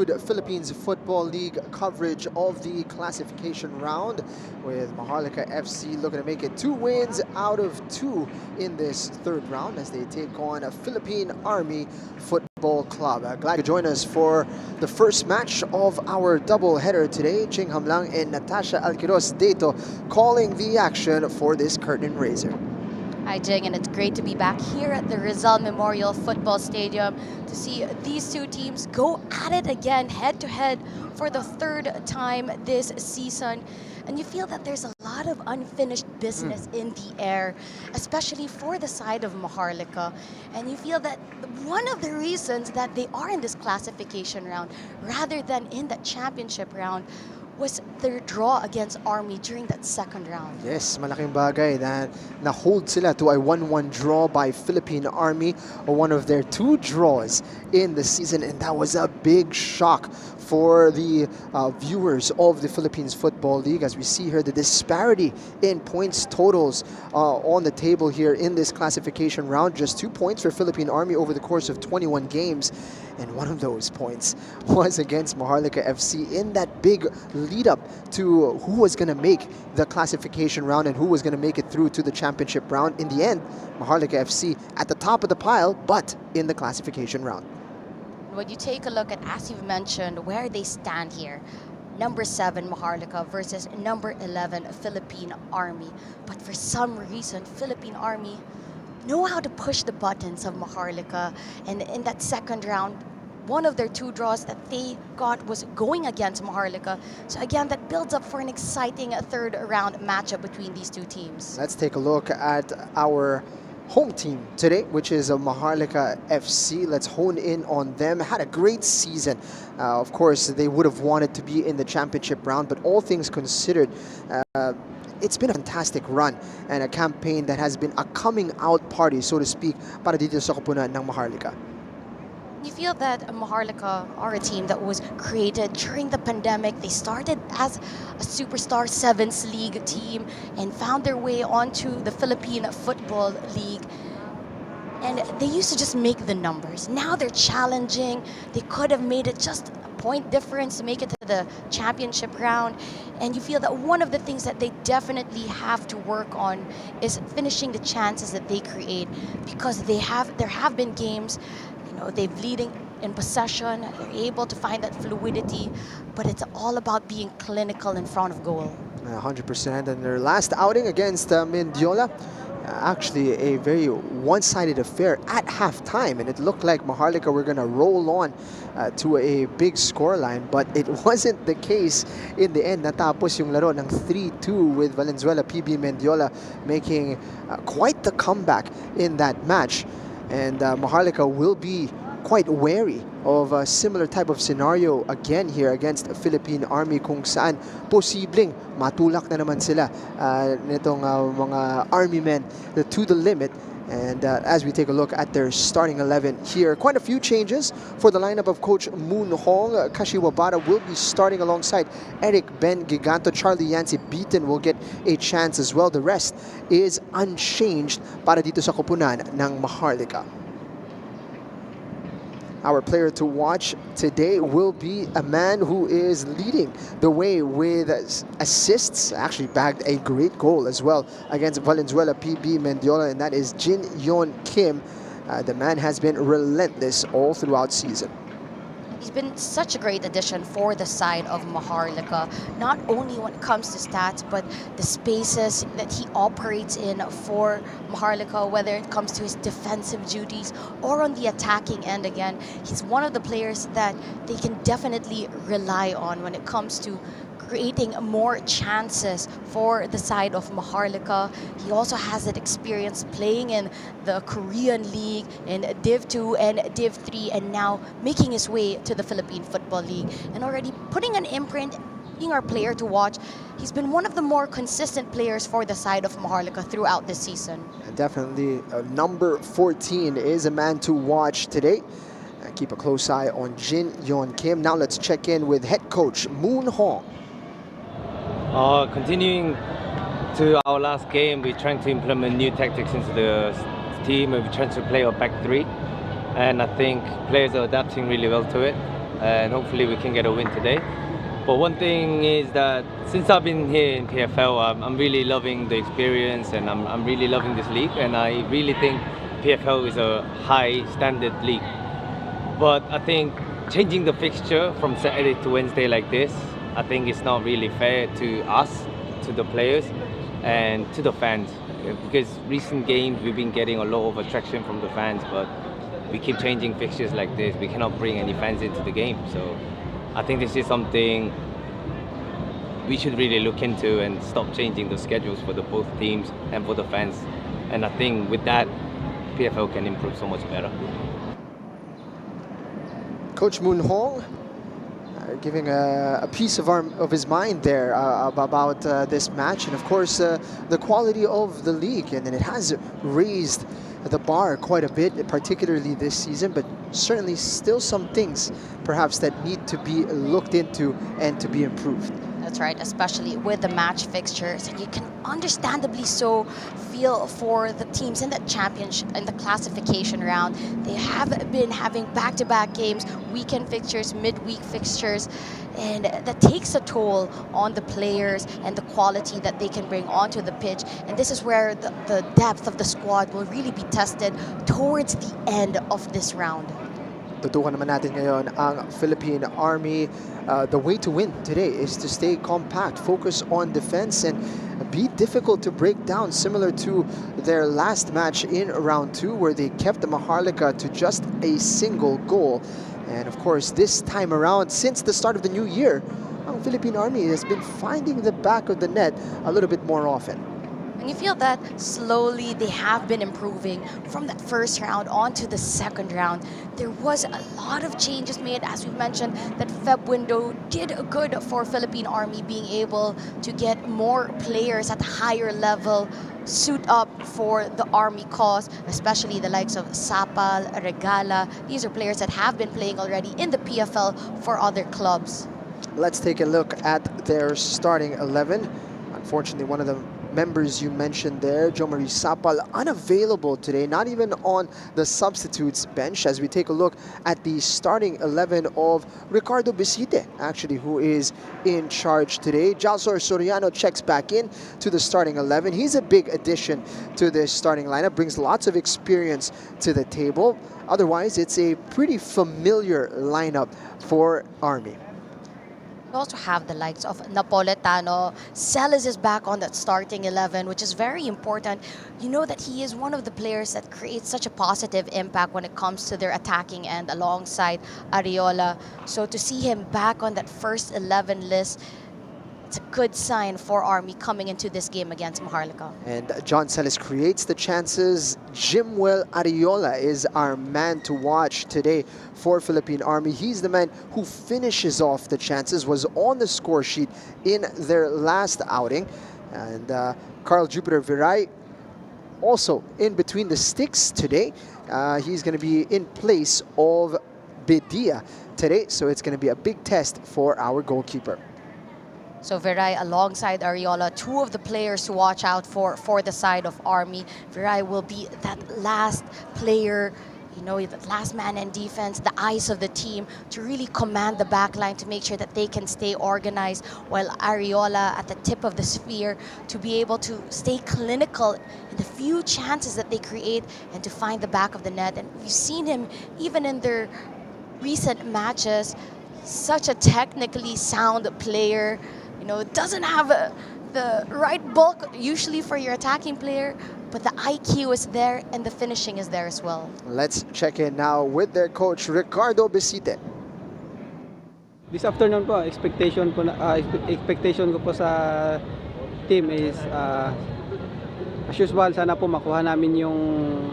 continued Philippines Football League coverage of the classification round, with Maharlika FC looking to make it 2 wins out of 2 in this third round as they take on a Philippine Army Football Club. Glad to join us for the first match of our double header today. Ching Hamlang and Natasha Alquiros Deto calling the action for this curtain raiser. Hi Jing, and it's great to be back here at the Rizal Memorial Football Stadium to see these two teams go at it again head-to-head for the third time this season. And you feel that there's a lot of unfinished business in the air, especially for the side of Maharlika. And you feel that one of the reasons that they are in this classification round rather than in the championship round was their draw against Army during that second round. Yes, malaking bagay na na-hold sila to a 1-1 draw by Philippine Army, one of their 2 draws in the season, and that was a big shock for the viewers of the Philippines Football League. As we see here, the disparity in points totals on the table here in this classification round. Just 2 points for Philippine Army over the course of 21 games. And one of those points was against Maharlika FC in that big lead up to who was going to make the classification round and who was going to make it through to the championship round. In the end, Maharlika FC at the top of the pile, but in the classification round. When you take a look at, as you've mentioned, where they stand here, number 7 Maharlika versus number 11 Philippine Army. But for some reason, Philippine Army know how to push the buttons of Maharlika. And in that second round, one of their 2 draws that they got was going against Maharlika. So again, that builds up for an exciting third round matchup between these 2 teams. Let's take a look at our home team today, which is a Maharlika FC. Let's hone in on them. Had a great season. Of course, they would have wanted to be in the championship round, but all things considered, it's been a fantastic run and a campaign that has been a coming out party, so to speak, para dito sa koponan ng Maharlika. You feel that Maharlika are a team that was created during the pandemic. They started as a Superstar Sevens League team and found their way onto the Philippine Football League. And they used to just make the numbers. Now they're challenging. They could have made it just a point difference to make it to the championship round. And you feel that one of the things that they definitely have to work on is finishing the chances that they create, because there have been games, they're leading in possession, they're able to find that fluidity, but it's all about being clinical in front of goal. 100%. And their last outing against Mendiola, actually a very one-sided affair at halftime, and it looked like Maharlika were going to roll on to a big scoreline, but it wasn't the case in the end. Natapos yung laro ng 3-2 with Valenzuela PB Mendiola making quite the comeback in that match. And Maharlika will be quite wary of a similar type of scenario again here against Philippine Army, kung saan posibleng matulak na naman sila nitong mga Army men to the limit. And as we take a look at their starting 11 here, quite a few changes for the lineup of Coach Moon Hong. Kashiwabara will be starting alongside Eric Ben Giganto. Charlie Yancy Beaton will get a chance as well. The rest is unchanged para dito sa koponan ng Maharlika. Our player to watch today will be a man who is leading the way with assists. Actually bagged a great goal as well against Valenzuela PB Mendiola, and that is Jin Yon Kim. The man has been relentless all throughout season. He's been such a great addition for the side of Maharlika, not only when it comes to stats, but the spaces that he operates in for Maharlika, whether it comes to his defensive duties or on the attacking end. Again, he's one of the players that they can definitely rely on when it comes to creating more chances for the side of Maharlika. He also has that experience playing in the Korean League, in Div 2 and Div 3, and now making his way to the Philippine Football League and already putting an imprint, being our player to watch. He's been one of the more consistent players for the side of Maharlika throughout the season. Definitely number 14 is a man to watch today. Keep a close eye on Jin Yon Kim. Now let's check in with head coach Moon Hong. Continuing to our last game, we're trying to implement new tactics into the team, and we're trying to play our back 3, and I think players are adapting really well to it. and hopefully we can get a win today. But one thing is that since I've been here in PFL, I'm really loving the experience, and I'm really loving this league, and I really think PFL is a high standard league. But I think changing the fixture from Saturday to Wednesday like this, I think it's not really fair to us, to the players, and to the fans. Because recent games we've been getting a lot of attraction from the fans, but we keep changing fixtures like this. We cannot bring any fans into the game. So I think this is something we should really look into and stop changing the schedules for the both teams and for the fans. And I think with that, PFL can improve so much better. Coach Moon Hong giving a piece of his mind there about this match, and of course the quality of the league, and it has raised the bar quite a bit, particularly this season, but certainly still some things perhaps that need to be looked into and to be improved. That's right, especially with the match fixtures. You can understandably so feel for the teams in the championship, in the classification round. They have been having back-to-back games, weekend fixtures, midweek fixtures, and that takes a toll on the players and the quality that they can bring onto the pitch. And this is where the depth of the squad will really be tested towards the end of this round. Tutukan naman natin ngayon ang Philippine Army. The way to win today is to stay compact, focus on defense, and be difficult to break down, similar to their last match in round 2, where they kept the MAHARLIKA to just a single goal. And of course, this time around, since the start of the new year, ang Philippine Army has been finding the back of the net a little bit more often. And you feel that slowly they have been improving from that first round on to the second round. There was a lot of changes made, as we mentioned. That Feb window did good for Philippine Army, being able to get more players at a higher level suit up for the Army cause, especially the likes of Sapal, Regala. These are players that have been playing already in the PFL for other clubs. Let's take a look at their starting 11. Unfortunately, one of the members you mentioned there, Jomari Sapal, unavailable today, not even on the substitutes bench, as we take a look at the starting 11 of Ricardo Bisite, actually, who is in charge today. Jalsor Soriano checks back in to the starting 11. He's a big addition to this starting lineup, brings lots of experience to the table. Otherwise, it's a pretty familiar lineup for Army. We also have the likes of Napoletano. Celis is back on that starting 11, which is very important. You know that he is one of the players that creates such a positive impact when it comes to their attacking end alongside Ariola. So to see him back on that first 11 list, it's a good sign for Army coming into this game against MAHARLIKA. And John Celis creates the chances. Jimwell Ariola is our man to watch today for Philippine Army. He's the man who finishes off the chances, was on the score sheet in their last outing. And Carl Jupiter Viray also in between the sticks today. He's going to be in place of Bedia today, so it's going to be a big test for our goalkeeper. So Viray alongside Ariola, two of the players to watch out for the side of Army. Viray will be that last player, you know, the last man in defense, the eyes of the team, to really command the back line, to make sure that they can stay organized, while Ariola at the tip of the sphere to be able to stay clinical in the few chances that they create and to find the back of the net. And we've seen him even in their recent matches, such a technically sound player. You know, doesn't have the right bulk usually for your attacking player, but the IQ is there and the finishing is there as well. Let's check in now with their coach, Ricardo Bisite. This afternoon po, expectation ko po sa team is as usual, sana po makuha namin yung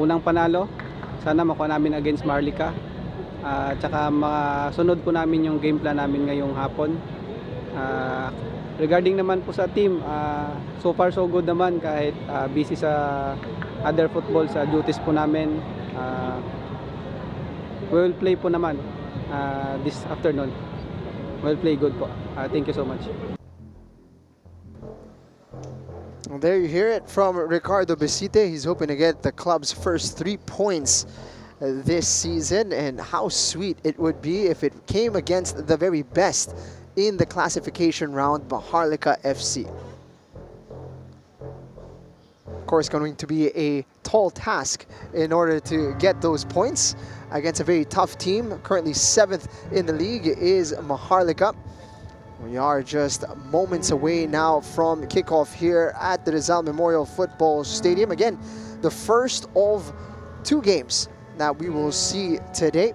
unang panalo. Sana makuha namin against MAHARLIKA. Tsaka masunod po namin yung game plan namin ngayong hapon. Regarding naman po sa team, so far so good naman, kahit busy sa other football, sa duties po namin. We will play po naman this afternoon. We will play good po. Thank you so much. Well, there you hear it from Ricardo Bisite. He's hoping to get the club's first 3 points this season, and how sweet it would be if it came against the very best in the classification round, MAHARLIKA FC. Of course, going to be a tall task in order to get those points against a very tough team. Currently 7th in the league is MAHARLIKA. We are just moments away now from kickoff here at the Rizal Memorial Football Stadium. Again, the first of 2 games that we will see today.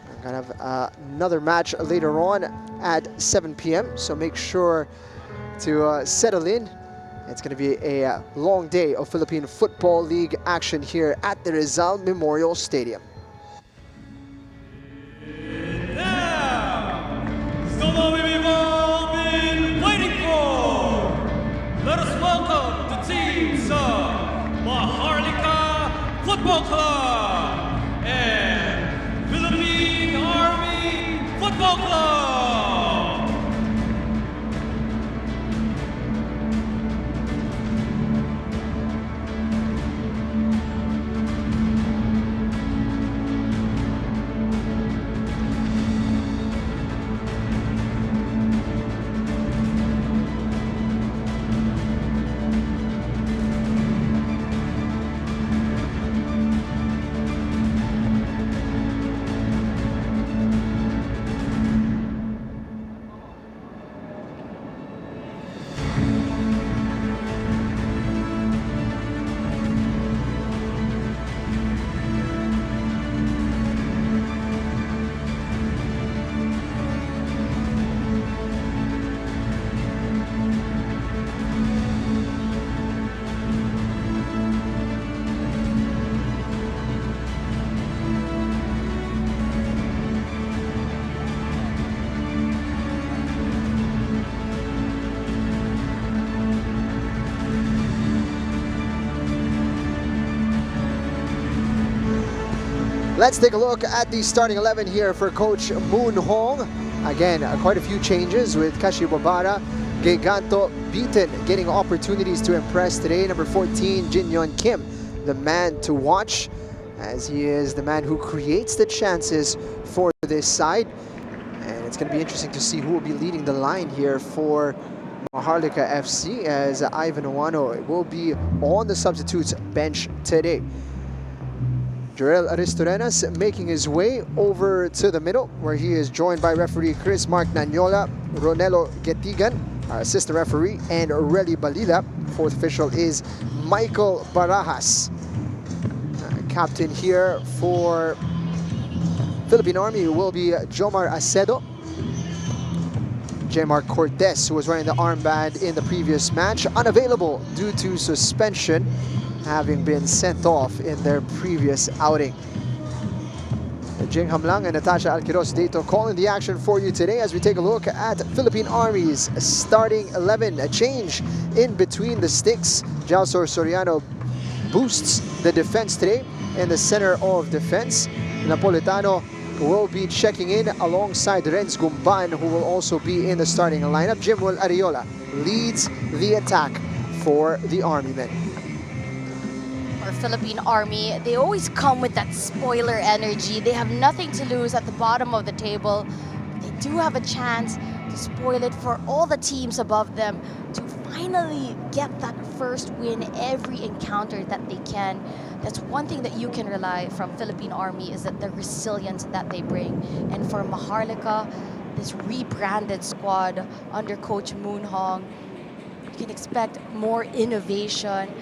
We're gonna have another match later on at 7 p.m. So make sure to settle in. It's going to be a long day of Philippine Football League action here at the Rizal Memorial Stadium. Now, it's the moment we've all been waiting for. Let us welcome the teams of MAHARLIKA Football Club and Philippine Army Football Club. Let's take a look at the starting 11 here for Coach Moon Hong. Again, quite a few changes with Kashi Bobara, Giganto Beaton getting opportunities to impress today. Number 14, Jin Yon Kim, the man to watch, as he is the man who creates the chances for this side. And it's going to be interesting to see who will be leading the line here for MAHARLIKA FC, as Ivan Owano will be on the substitutes bench today. Joel Aristorenas making his way over to the middle, where he is joined by referee Chris Mark Nanyola, Ronelo Getigan, our assistant referee, and Relly Balila. Fourth official is Michael Barajas. Captain here for Philippine Army will be Jomar Acedo. Jmar Cortez, who was wearing the armband in the previous match, unavailable due to suspension, having been sent off in their previous outing. Jing Hamlang and Natasha Alquiros Dato calling the action for you today as we take a look at Philippine Army's starting 11. A change in between the sticks. Jalsor Soriano boosts the defense today in the center of defense. Napolitano will be checking in alongside Renz Gumban, who will also be in the starting lineup. Jimwell Ariola leads the attack for the Army men. For Philippine Army, they always come with that spoiler energy. They have nothing to lose at the bottom of the table. They do have a chance to spoil it for all the teams above them to finally get that first win every encounter that they can. That's one thing that you can rely from Philippine Army, is that the resilience that they bring. And for MAHARLIKA, this rebranded squad under Coach Moon Hong, you can expect more innovation,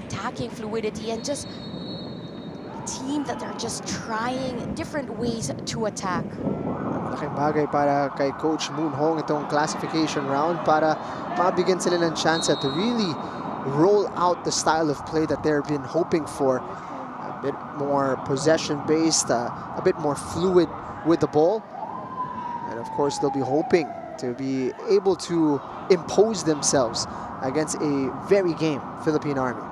attacking fluidity, and just a team that are just trying different ways to attack. Malaking bagay para kay Coach Moon Hong itong classification round para mabigyan sila ng chance to really roll out the style of play that they've been hoping for. A bit more possession-based, a bit more fluid with the ball. And of course, they'll be hoping to be able to impose themselves against a very game Philippine Army.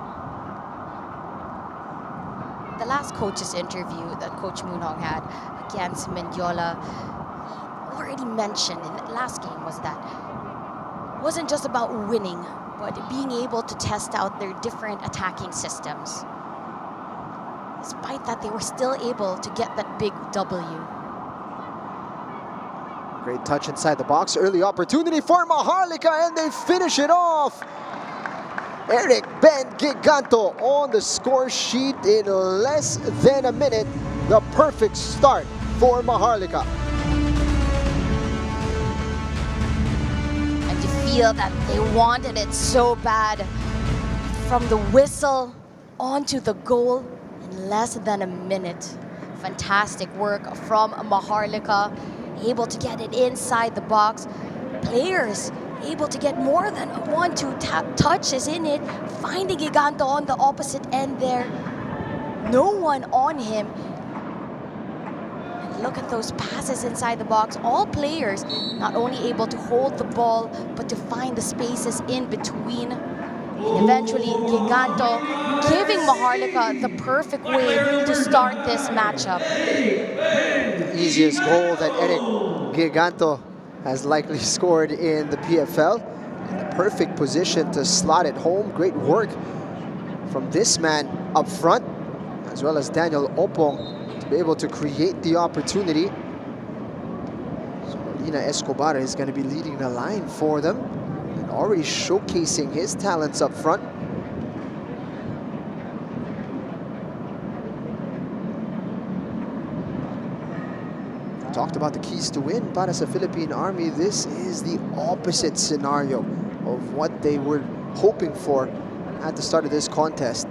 The last coach's interview that Coach Moon Hong had against Mendiola, he already mentioned in the last game was that it wasn't just about winning, but being able to test out their different attacking systems. Despite that, they were still able to get that big W. Great touch inside the box. Early opportunity for Maharlika, and they finish it off. Eric Ben Giganto on the score sheet in less than a minute. The perfect start for Maharlika. And to feel that they wanted it so bad. From the whistle onto the goal in less than a minute. Fantastic work from Maharlika. Able to get it inside the box. Players able to get more than 1-2 touches in it. Finding Giganto on the opposite end there. No one on him. And look at those passes inside the box. All players not only able to hold the ball, but to find the spaces in between. And eventually, Giganto giving Maharlika the perfect way to start this matchup. The easiest goal that Eric Giganto has likely scored in the PFL. In the perfect position to slot it home. Great work from this man up front, as well as Daniel Opong to be able to create the opportunity. So Molina Escobar is going to be leading the line for them and already showcasing his talents up front. Talked about the keys to win, but as a Philippine Army, this is the opposite scenario of what they were hoping for at the start of this contest.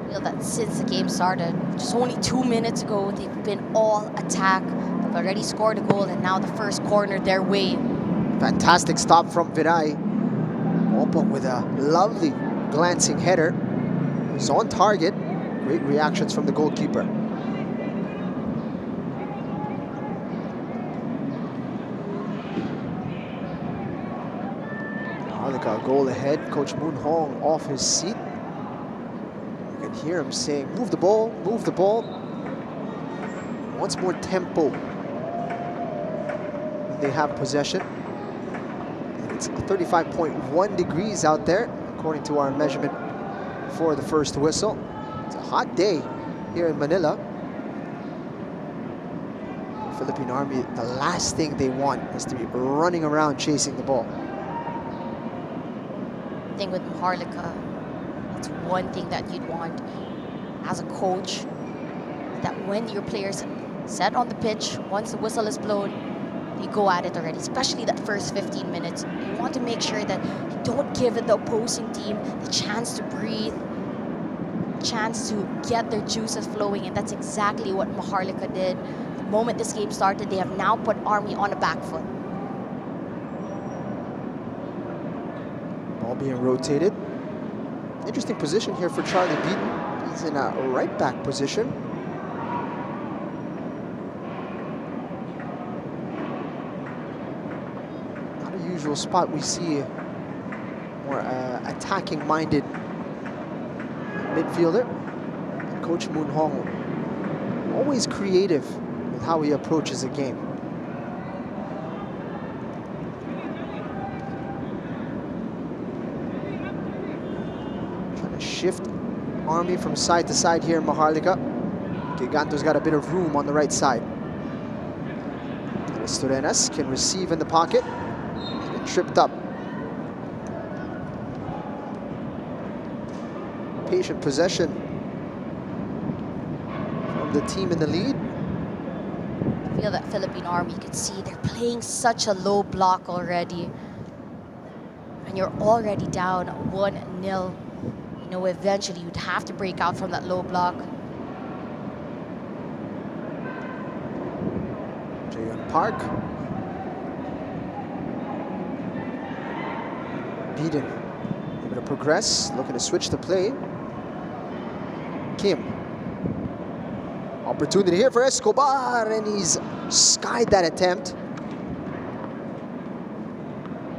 I feel that since the game started, just only 2 minutes ago, they've been all attack. They've already scored a goal, and now the first corner their way. Fantastic stop from Viray. Opong with a lovely glancing header. He's on target. Great reactions from the goalkeeper. Maharlika goal ahead. Coach Moon Hong off his seat. You can hear him saying, move the ball, move the ball. Wants more tempo when they have possession. And it's 35.1 degrees out there, according to our measurement for the first whistle. It's a hot day here in Manila. The Philippine Army, the last thing they want is to be running around chasing the ball. I think with Maharlika, it's one thing that you'd want as a coach, that when your players set on the pitch, once the whistle is blown, you go at it already, especially that first 15 minutes. You want to make sure that you don't give the opposing team the chance to breathe, chance to get their juices flowing, and that's exactly what Maharlika did. The moment this game started, they have now put Army on the back foot. Ball being rotated. Interesting position here for Charlie Beaton. He's in a right back position. Not a usual spot. We see more attacking-minded midfielder. And Coach Moon Hong, always creative with how he approaches a game. Trying to shift Army from side to side here in Maharlika. Giganto's got a bit of room on the right side. Restorenas can receive in the pocket. He's been tripped up. Patient possession from the team in the lead. I feel that Philippine Army, you can see they're playing such a low block already. And you're already down 1-0. You know, eventually you'd have to break out from that low block. Jayon Park. Beaton able to progress, looking to switch the play. Kim. Opportunity here for Escobar, and he's skied that attempt.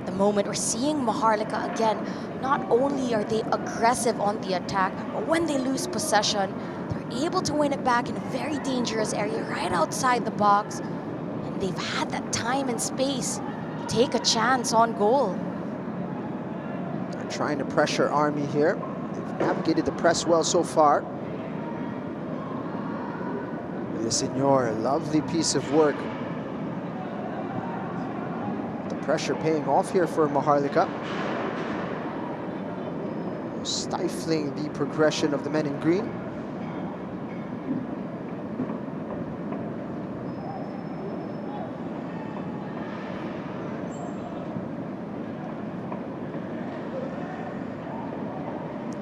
The moment we're seeing Maharlika again, not only are they aggressive on the attack, but when they lose possession, they're able to win it back in a very dangerous area right outside the box. And they've had that time and space to take a chance on goal. trying to pressure Army here. They've navigated the press well so far. Villaseñor, lovely piece of work. The pressure paying off here for Maharlika. Stifling the progression of the men in green.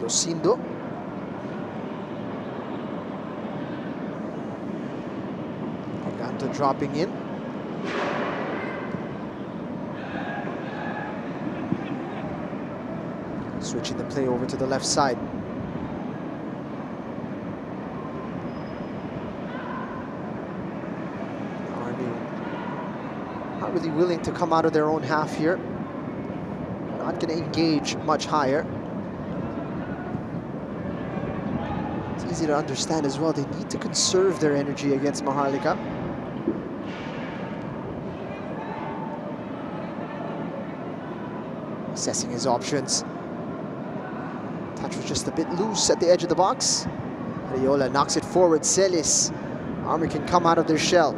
Losindo. Giganto dropping in. Switching the play over to the left side. Army not really willing to come out of their own half here. Not going to engage much higher. It's easy to understand as well. They need to conserve their energy against Maharlika. Assessing his options. Touch was just a bit loose at the edge of the box. Ariola knocks it forward. Celis. Army can come out of their shell.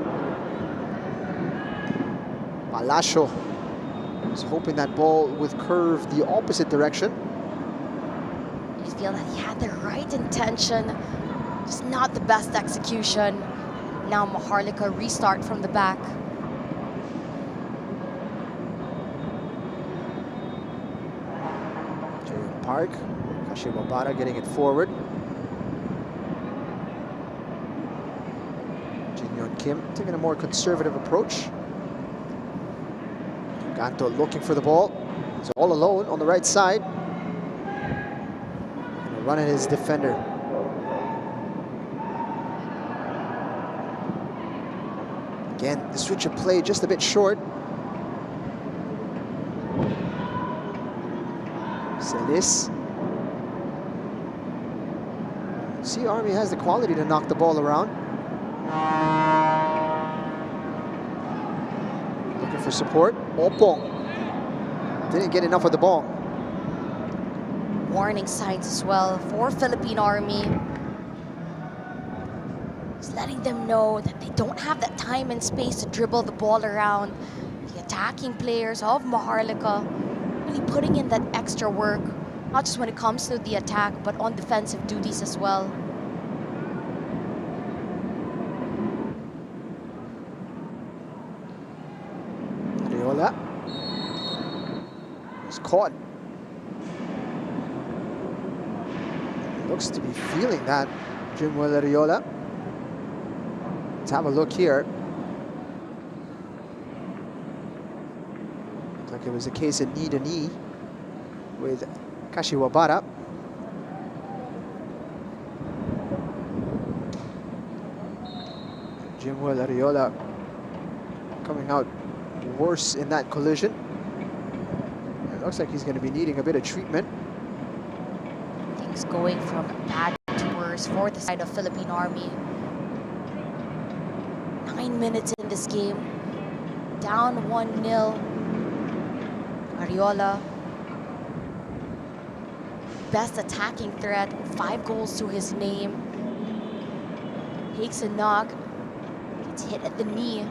Palacio is hoping that ball would curve the opposite direction. You feel that he had the right intention, just not the best execution. Now Maharlika restart from the back. Park. Kashiwabara getting it forward. Jinyon Kim taking a more conservative approach. Ganto looking for the ball. He's all alone on the right side. Gonna run at his defender. Again, the switch of play just a bit short. Celis. See, Army has the quality to knock the ball around. Looking for support. Opong. Didn't get enough of the ball. Warning signs as well for Philippine Army. It's letting them know that they don't have that time and space to dribble the ball around. The attacking players of Maharlika really putting in that extra work, not just when it comes to the attack, but on defensive duties as well. Ariola is caught. Looks to be feeling that, Jimuel Ariola. Let's have a look here. Looks like it was a case of knee to knee with Kashiwabara. Jimuel Ariola coming out worse in that collision. It looks like he's going to be needing a bit of treatment. Things going from bad to worse for the side of Philippine Army. 9 minutes in this game, down 1-0. Ariola, best attacking threat, 5 goals to his name. Takes a knock, gets hit at the knee.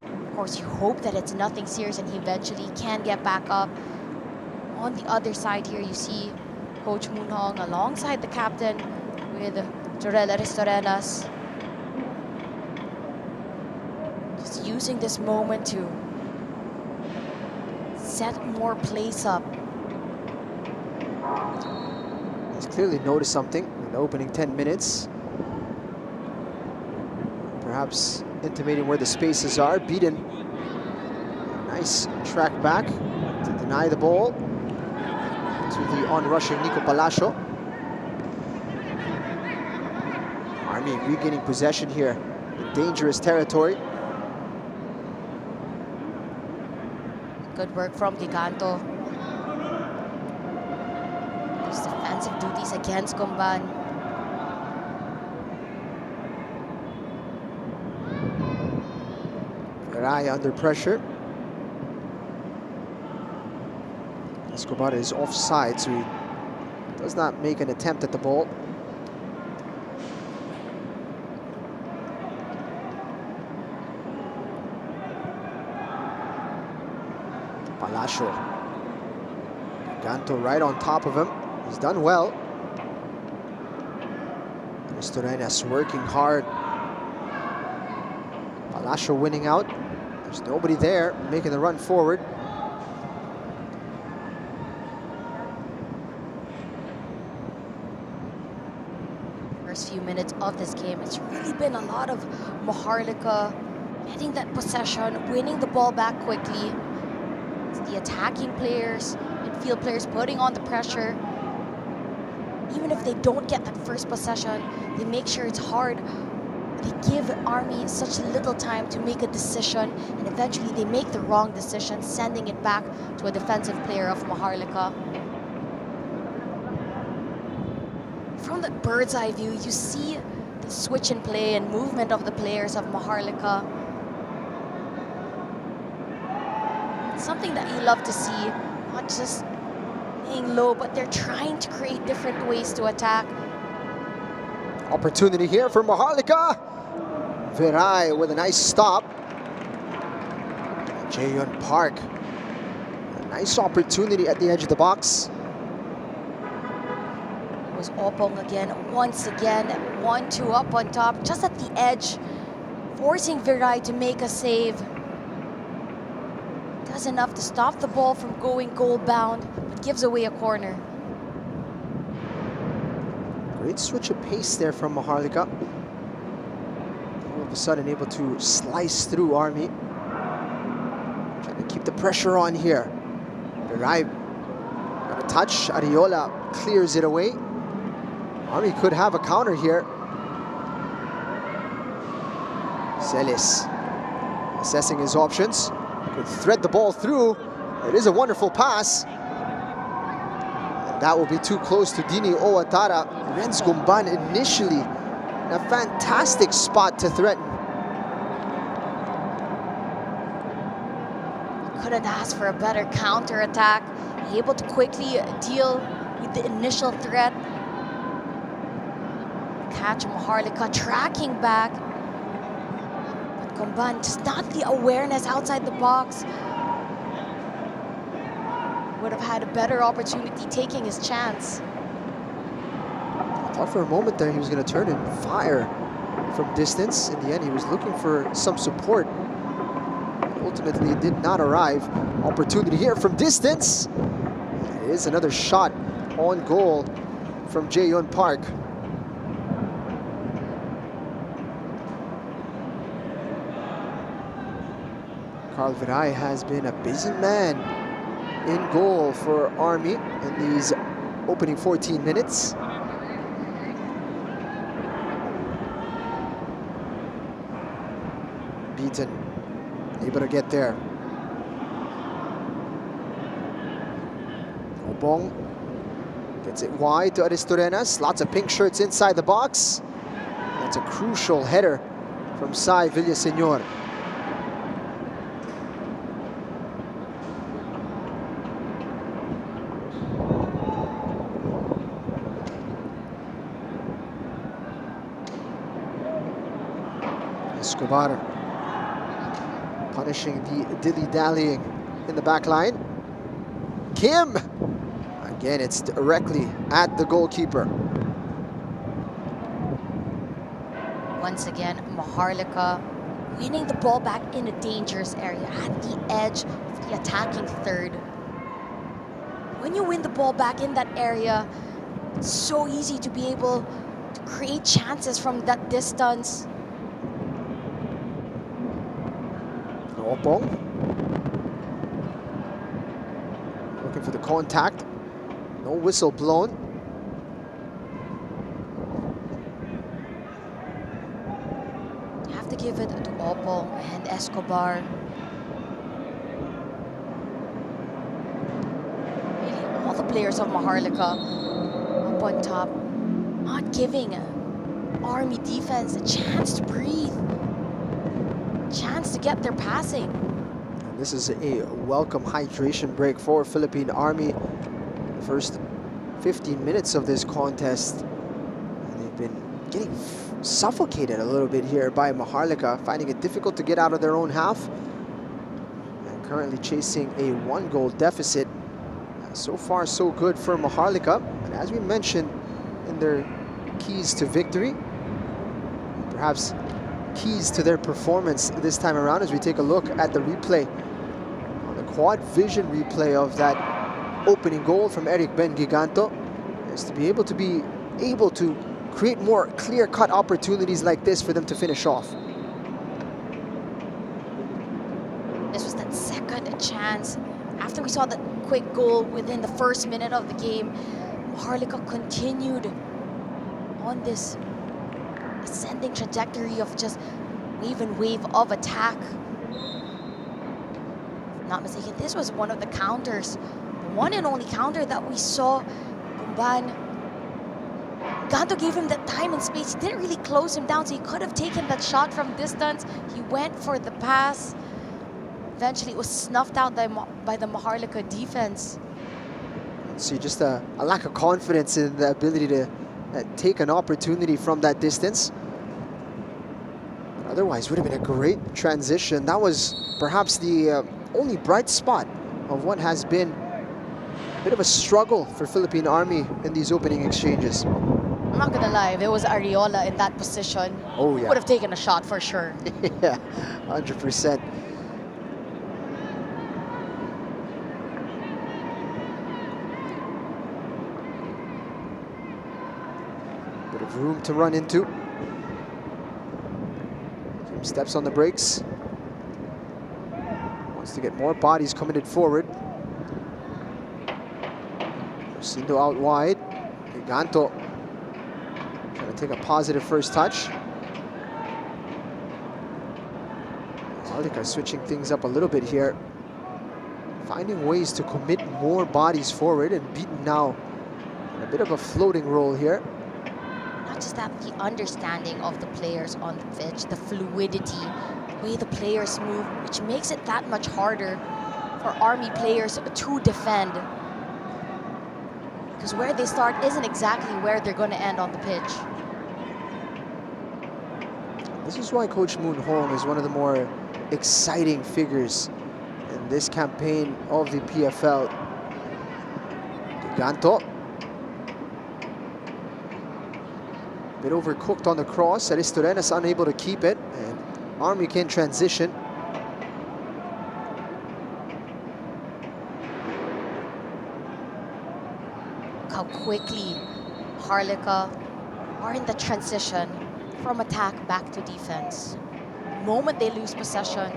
Of course, you hope that it's nothing serious and he eventually can get back up. On the other side here, you see Coach Moonhong alongside the captain with Jorel Aristorenas. Just using this moment to set more plays up. He's clearly noticed something in the opening 10 minutes. Perhaps intimating where the spaces are. Beaten. Nice track back to deny the ball to the on-rushing Nico Palacio. Army regaining possession here in dangerous territory. Good work from Giganto. Those defensive duties against Gomban. Garay under pressure. As Escobar is offside, so he does not make an attempt at the ball. Palacio. Ganto right on top of him. He's done well. Arenas working hard. Palacio winning out. There's nobody there making the run forward. First few minutes of this game, it's really been a lot of Maharlika getting that possession, winning the ball back quickly. It's the attacking players, midfield players putting on the pressure. Even if they don't get that first possession, they make sure it's hard. They give Army such little time to make a decision, and eventually they make the wrong decision, sending it back to a defensive player of Maharlika. From the bird's eye view, you see the switch in play and movement of the players of Maharlika. It's something that you love to see, not just laying low, but they're trying to create different ways to attack. Opportunity here for Maharlika. Viray with a nice stop. Jayon Park. A nice opportunity at the edge of the box. It was Opong again, once again, 1-2 up on top, just at the edge, forcing Viray to make a save. Does enough to stop the ball from going goal bound, but gives away a corner. Great switch of pace there from Maharlika. All of a sudden able to slice through Army. Trying to keep the pressure on here. Viray got a touch. Ariola clears it away. Army could have a counter here. Celis assessing his options. Could thread the ball through. It is a wonderful pass. And that will be too close to Dini Owatara. Renz Gumban initially in a fantastic spot to threaten. Couldn't ask for a better counter-attack. Able to quickly deal with the initial threat. Catch Maharlika tracking back. But Gumban just not the awareness outside the box. Would have had a better opportunity taking his chance. I thought for a moment there he was going to turn and fire from distance. In the end, he was looking for some support. Ultimately, it did not arrive. Opportunity here from distance. It is another shot on goal from Jayon Park. Carl Viray has been a busy man in goal for Army in these opening 14 minutes. Beaten, able to get there. Obong gets it wide to Aristorenas. Lots of pink shirts inside the box. That's a crucial header from Sai Villaseñor. Escobar punishing the dilly-dallying in the back line. Kim! Again, it's directly at the goalkeeper. Once again, Maharlika winning the ball back in a dangerous area at the edge of the attacking third. When you win the ball back in that area, it's so easy to be able to create chances from that distance. Opong looking for the contact. No whistle blown. You have to give it to Opong and Escobar. Really, all the players of Maharlika up on top, not giving Army defense a chance to breathe. Chance to get their passing. And This is a welcome hydration break for Philippine Army. The first 15 minutes of this contest, and they've been getting suffocated a little bit here by Maharlika, finding it difficult to get out of their own half, and currently chasing a 1-goal deficit. So far, so good for Maharlika. And as we mentioned in their keys to victory, perhaps keys to their performance this time around, as we take a look at the replay, on the quad vision replay of that opening goal from Eric Ben Giganto, is to be able to create more clear-cut opportunities like this for them to finish off. This was that second chance. After we saw the quick goal within the first minute of the game, Maharlika continued on this ascending trajectory of just wave and wave of attack. If I'm not mistaken, this was one of the counters, the one and only counter that we saw Gumban. Ganto gave him that time and space. He didn't really close him down, so he could have taken that shot from distance. He went for the pass. Eventually, it was snuffed out by the Maharlika defense. See, just a lack of confidence in the ability to take an opportunity from that distance. Otherwise, would have been a great transition. That was perhaps the only bright spot of what has been a bit of a struggle for Philippine Army in these opening exchanges. I'm not gonna lie, if it was Ariola in that position, Oh yeah, would have taken a shot for sure. yeah, 100%. Bit of room to run into. Some steps on the brakes. Wants to get more bodies coming forward. Sindo out wide. Giganto trying to take a positive first touch. Maharlika switching things up a little bit here, finding ways to commit more bodies forward, and beaten now in a bit of a floating role here. Not just that, the understanding of the players on the pitch, the fluidity, the way the players move, which makes it that much harder for Army players to defend. Because where they start isn't exactly where they're going to end on the pitch. This is why Coach Moon Hong is one of the more exciting figures in this campaign of the PFL. Giganto. Bit overcooked on the cross. Aristorenas unable to keep it, and Army can transition. How quickly Maharlika are in the transition from attack back to defense. The moment they lose possession,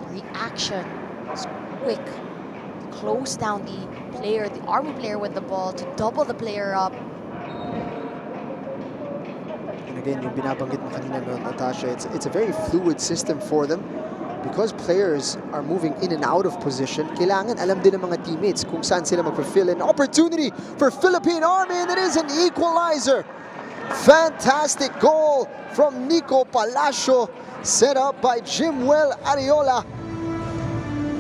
the reaction is quick to close down the player, the Army player with the ball, to double the player up. And again, yung binabanggit mo kanina, Natasha, it's a very fluid system for them. Because players are moving in and out of position, kailangan alam din ng mga teammates kung saan sila magpa-fill in. Opportunity for Philippine Army, and it is an equalizer. Fantastic goal from Nico Palacio, set up by Jimwell Ariola.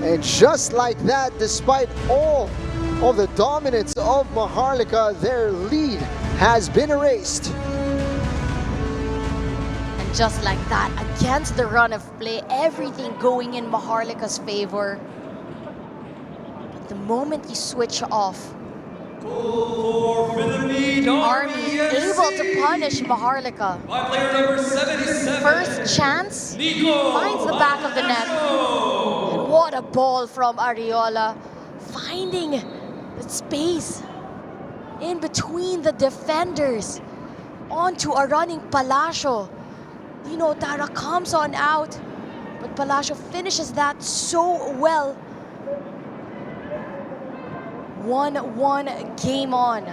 And just like that, despite all of the dominance of Maharlika, their lead has been erased. Just like that, against the run of play, everything going in Maharlika's favor. But the moment you switch off, Goal for Philippine Army able to punish Maharlika. By player number 77. First chance, Nico finds the back of the net. And what a ball from Ariola, finding the space in between the defenders onto a running Palacio. Dino Tara comes on out, but Palacio finishes that so well. 1-1 game on.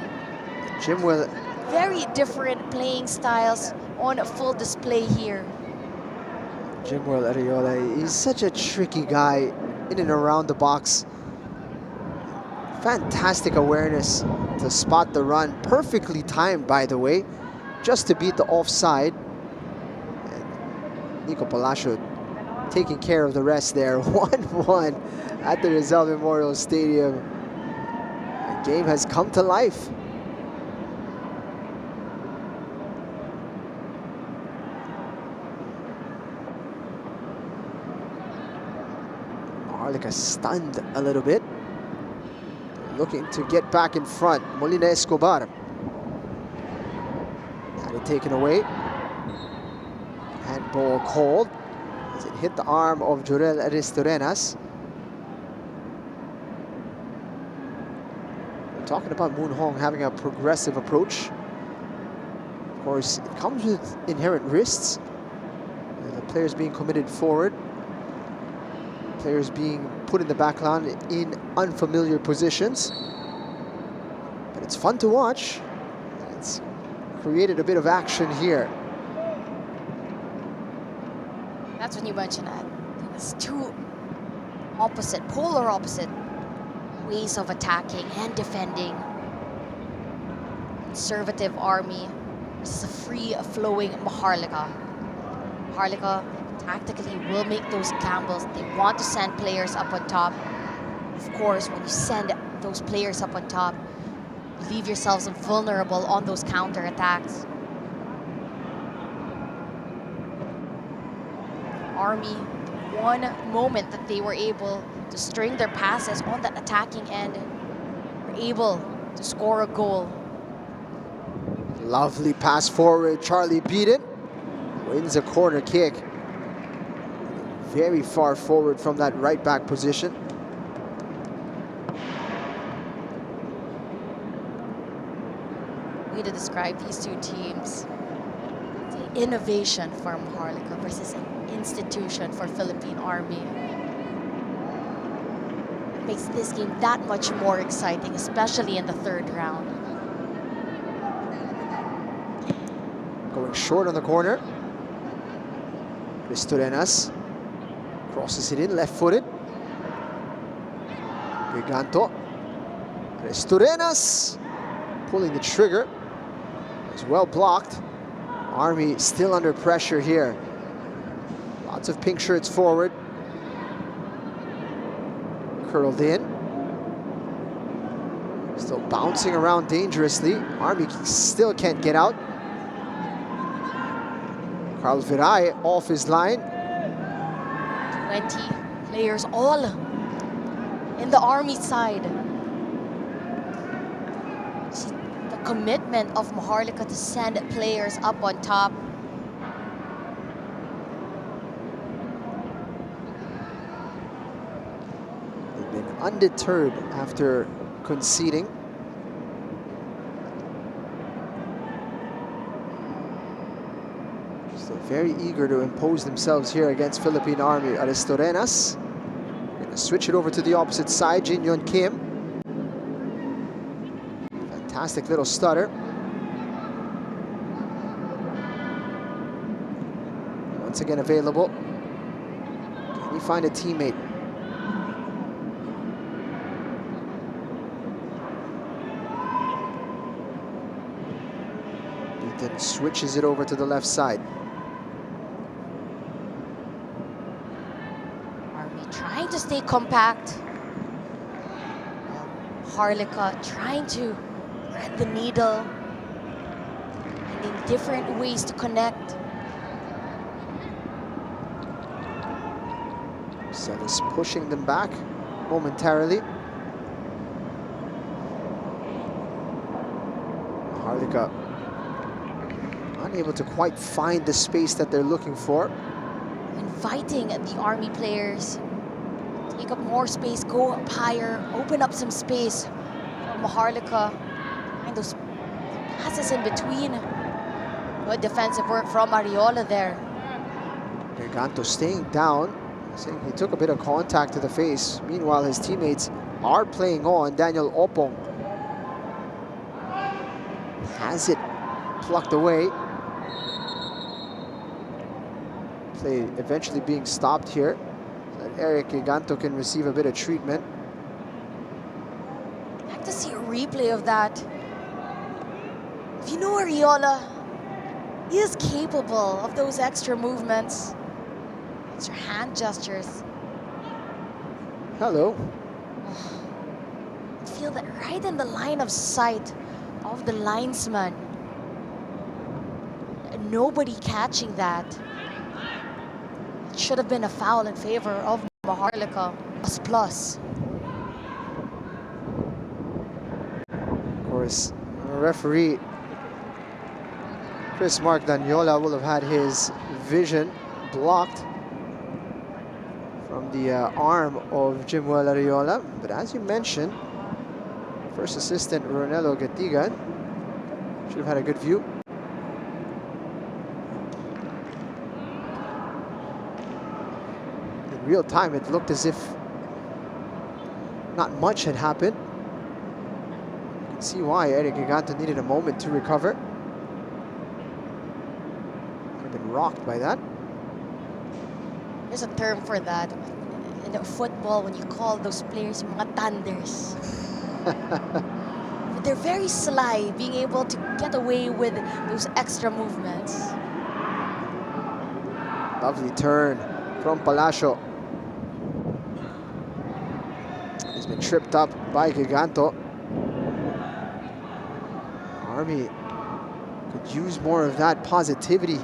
Jimwell, Very different playing styles on full display here. Jimwell Ariola, he's such a tricky guy in and around the box. Fantastic awareness to spot the run. Perfectly timed, by the way, just to beat the offside. And Nico Palacio taking care of the rest there. 1-1 at the Rizal Memorial Stadium. The game has come to life. Maharlika stunned a little bit. Looking to get back in front. Molina Escobar. Had it taken away. Handball called as it hit the arm of Jorel Aristorenas. We're talking about Moon Hong having a progressive approach. Of course, it comes with inherent risks. The players being committed forward. Players being put in the background in unfamiliar positions. But it's fun to watch. It's created a bit of action here. That's when you mention that. It's two opposite, polar opposite ways of attacking and defending. Conservative Army versus a free-flowing Maharlika. Maharlika tactically will make those gambles. They want to send players up on top. Of course, when you send those players up on top, you leave yourselves vulnerable on those counter-attacks. Army, one moment that they were able to string their passes on that attacking end, were able to score a goal. Lovely pass forward. Charlie beat it. Wins a corner kick. Very far forward from that right back position. Way to describe these two teams. The innovation for Maharlika versus an institution for Philippine Army. It makes this game that much more exciting, especially in the third round. Going short on the corner. Ristorenas crosses it in, left-footed. Briganto. Ristorenas pulling the trigger. It's well blocked. Army still under pressure here. Lots of pink shirts forward. Curled in. Still bouncing around dangerously. Army still can't get out. Carl Viray off his line. 20 players all in the Army side. See the commitment of Maharlika to send players up on top. They've been undeterred after conceding. Still very eager to impose themselves here against Philippine Army. Aristorenas gonna switch it over to the opposite side. Jin Yun Kim. Fantastic little stutter. Once again available. Can he find a teammate? Ethan switches it over to the left side. Army trying to stay compact. Maharlika trying to thread the needle, finding different ways to connect. Celis pushing them back momentarily. Maharlika unable to quite find the space that they're looking for. Inviting the Army players to take up more space, go up higher, open up some space for Maharlika. And those passes in between. Good defensive work from Ariola there. Briganto staying down, saying he took a bit of contact to the face. Meanwhile, his teammates are playing on. Daniel Opong has it plucked away. Play eventually being stopped here. So that Eric Giganto can receive a bit of treatment. I'd like to see a replay of that. If you know Ariola, he is capable of those extra movements. It's her hand gestures. Hello. Feel that right in the line of sight of the linesman. Nobody catching that. It should have been a foul in favor of MAHARLIKA. Plus. Of course, referee Chris Mark Daniola will have had his vision blocked from the arm of Jimuel Ariola. But as you mentioned, first assistant Ronelo Gatigan should have had a good view. In real time, it looked as if not much had happened. You can see why Eric Giganto needed a moment to recover. Could have been rocked by that. There's a term for that in the football when you call those players mga thunders. They're very sly, being able to get away with those extra movements. Lovely turn from Palacio. He's been tripped up by Giganto. Army could use more of that positivity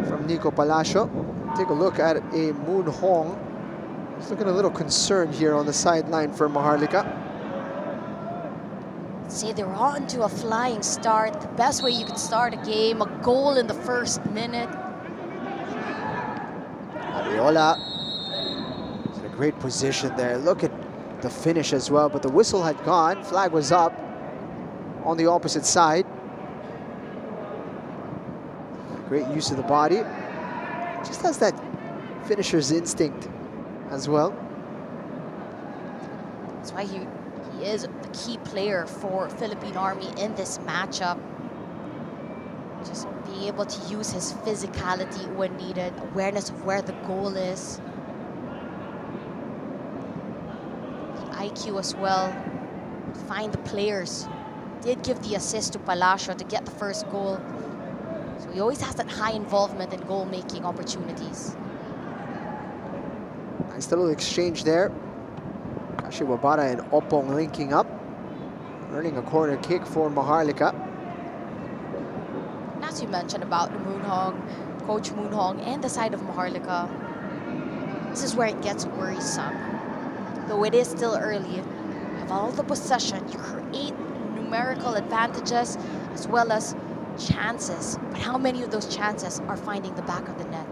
from Nico Palacio. Take a look at a Moon Hong. He's looking a little concerned here on the sideline for MAHARLIKA. Say they're on to a flying start. The best way you could start a game, a goal in the first minute. Ariola is in a great position there. Look at the finish as well, but the whistle had gone. Flag was up on the opposite side. Great use of the body. Just has that finisher's instinct as well. That's why he is the key player for Philippine Army in this matchup. Just being able to use his physicality when needed, awareness of where the goal is. The IQ as well, find the players. Did give the assist to Palacio to get the first goal. So he always has that high involvement in goal-making opportunities. Nice little exchange there. Kashi Wabara and Opong linking up, earning a corner kick for MAHARLIKA. And as you mentioned about Moon Hong, Coach Moon Hong, and the side of MAHARLIKA, this is where it gets worrisome. Though it is still early, you have all the possession, you create numerical advantages as well as chances. But how many of those chances are finding the back of the net?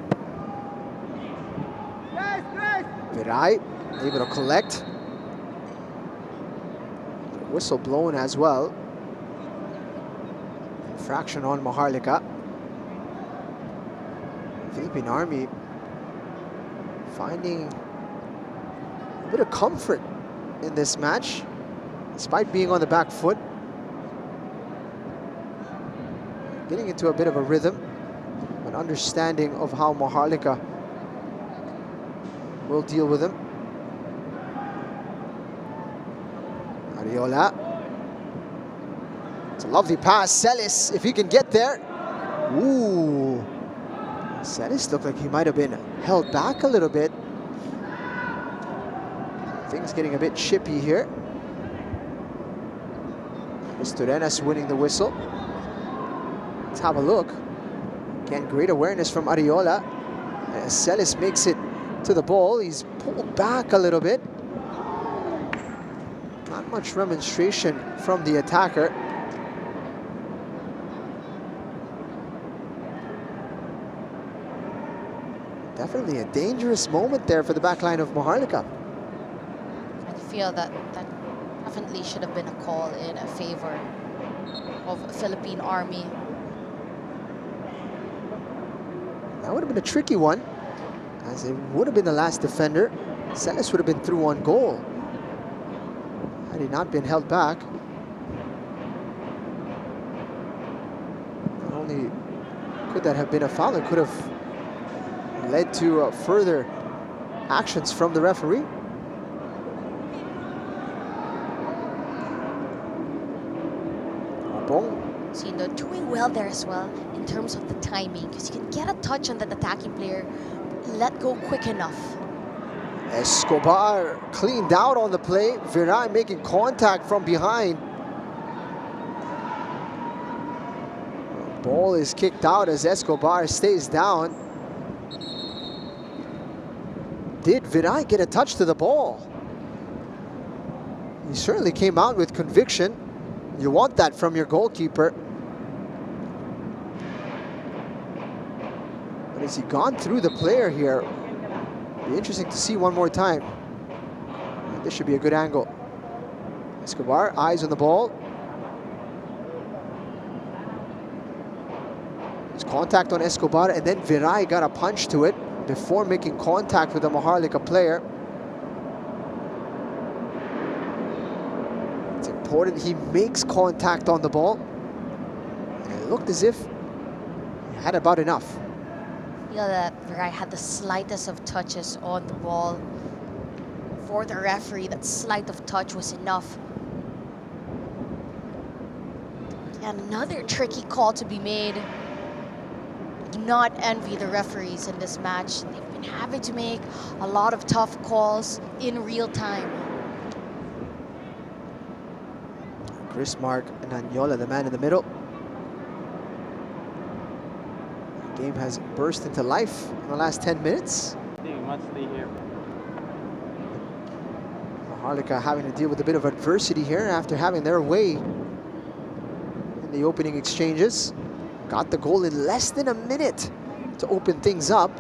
Viray able to collect. Whistle blown as well. Infraction on MAHARLIKA. Philippine Army finding a bit of comfort in this match, despite being on the back foot. Getting into a bit of a rhythm, an understanding of how MAHARLIKA will deal with him. Ariola. It's a lovely pass. Celis, if he can get there. Ooh. Celis looked like he might have been held back a little bit. Things getting a bit chippy here. Misturenas winning the whistle. Let's have a look. Again, great awareness from Ariola. Celis makes it to the ball. He's pulled back a little bit. Not much remonstration from the attacker. Definitely a dangerous moment there for the backline of MAHARLIKA. I feel that definitely should have been a call in favor of Philippine Army. That would have been a tricky one, as it would have been the last defender. Celis would have been through on goal had he not been held back. Not only could that have been a foul, it could have led to further actions from the referee. So, you know, doing well there as well in terms of the timing, because you can get a touch on that attacking player. let go quick enough. Escobar cleaned out on the play. Viray making contact from behind. Ball is kicked out as Escobar stays down. Did Viray get a touch to the ball? He certainly came out with conviction. You want that from your goalkeeper. But has he gone through the player here? Be interesting to see one more time. This should be a good angle. Escobar, eyes on the ball. There's contact on Escobar, and then Viray got a punch to it before making contact with the MAHARLIKA player. It's important he makes contact on the ball. And it looked as if he had about enough. I feel that Viray had the slightest of touches on the ball. For the referee, that slight of touch was enough. And another tricky call to be made. Do not envy the referees in this match. They've been having to make a lot of tough calls in real time. Chris Mark Nanyola, the man in the middle. The game has burst into life in the last 10 minutes. I think we must stay here. MAHARLIKA having to deal with a bit of adversity here after having their way in the opening exchanges. Got the goal in less than a minute to open things up.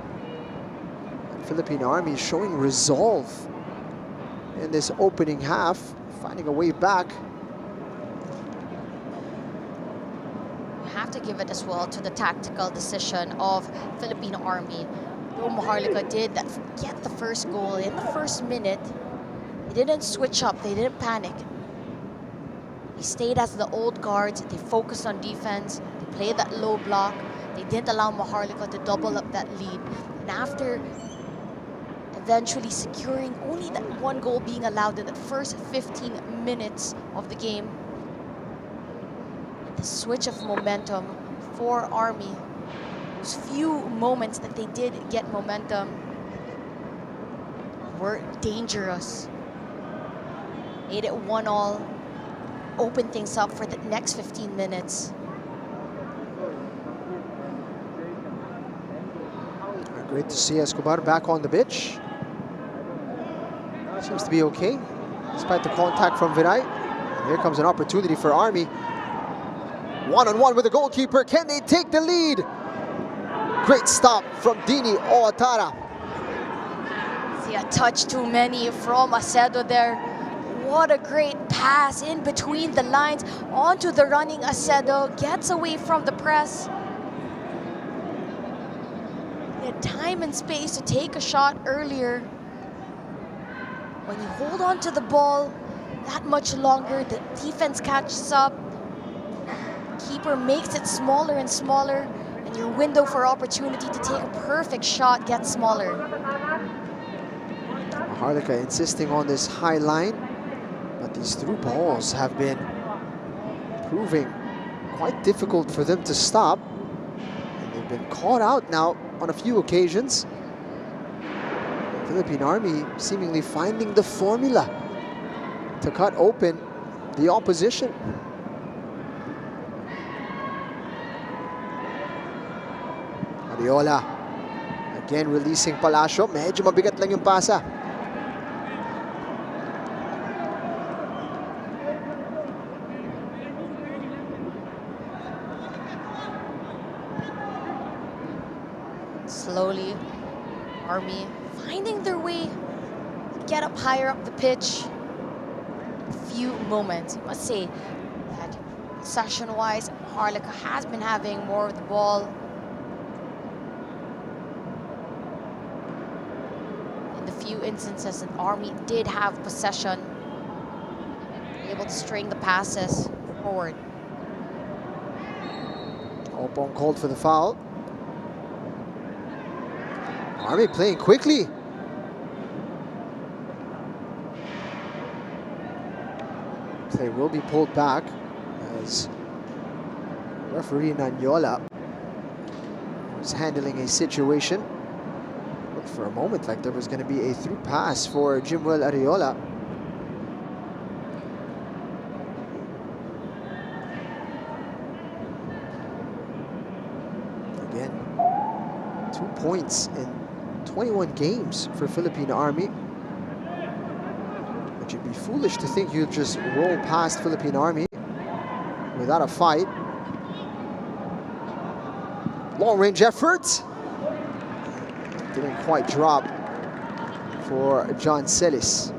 And Philippine Army showing resolve in this opening half, finding a way back. You have to give it as well to the tactical decision of Philippine Army. Though MAHARLIKA did get the first goal in the first minute, they didn't switch up, they didn't panic. They stayed as the old guards, they focused on defense, they played that low block, they didn't allow MAHARLIKA to double up that lead. And after eventually securing only that one goal being allowed in the first 15 minutes of the game, the switch of momentum for Army, those few moments that they did get momentum were dangerous. Made it 1-1. Open things up for the next 15 minutes. Great to see Escobar back on the pitch. Seems to be okay, despite the contact from Viray. And here comes an opportunity for Army. One-on-one with the goalkeeper. Can they take the lead? Great stop from Dini Oatara. See a touch too many from Acedo there. What a great pass in between the lines onto the running Acedo. Gets away from the press. He had time and space to take a shot earlier. When you hold on to the ball that much longer, the defense catches up. Keeper makes it smaller and smaller, and your window for opportunity to take a perfect shot gets smaller. MAHARLIKA insisting on this high line, but these through balls have been proving quite difficult for them to stop. And they've been caught out now on a few occasions. Philippine Army seemingly finding the formula to cut open the opposition. Ariola again releasing Palacio. Medyo mabigat lang yung pasa. Slowly, Army finding their way to get up higher up the pitch. A few moments, I must say that possession-wise, MAHARLIKA has been having more of the ball. In the few instances that Army did have possession, able to string the passes forward. Opong called for the foul. Army playing quickly. Play will be pulled back as referee Nanyola was handling a situation. Looked for a moment like there was going to be a through pass for Jimwell Ariola. Again, 2 points in 21 games for Philippine Army. But you'd be foolish to think you'd just roll past Philippine Army without a fight. Long-range effort. Didn't quite drop for John Celis.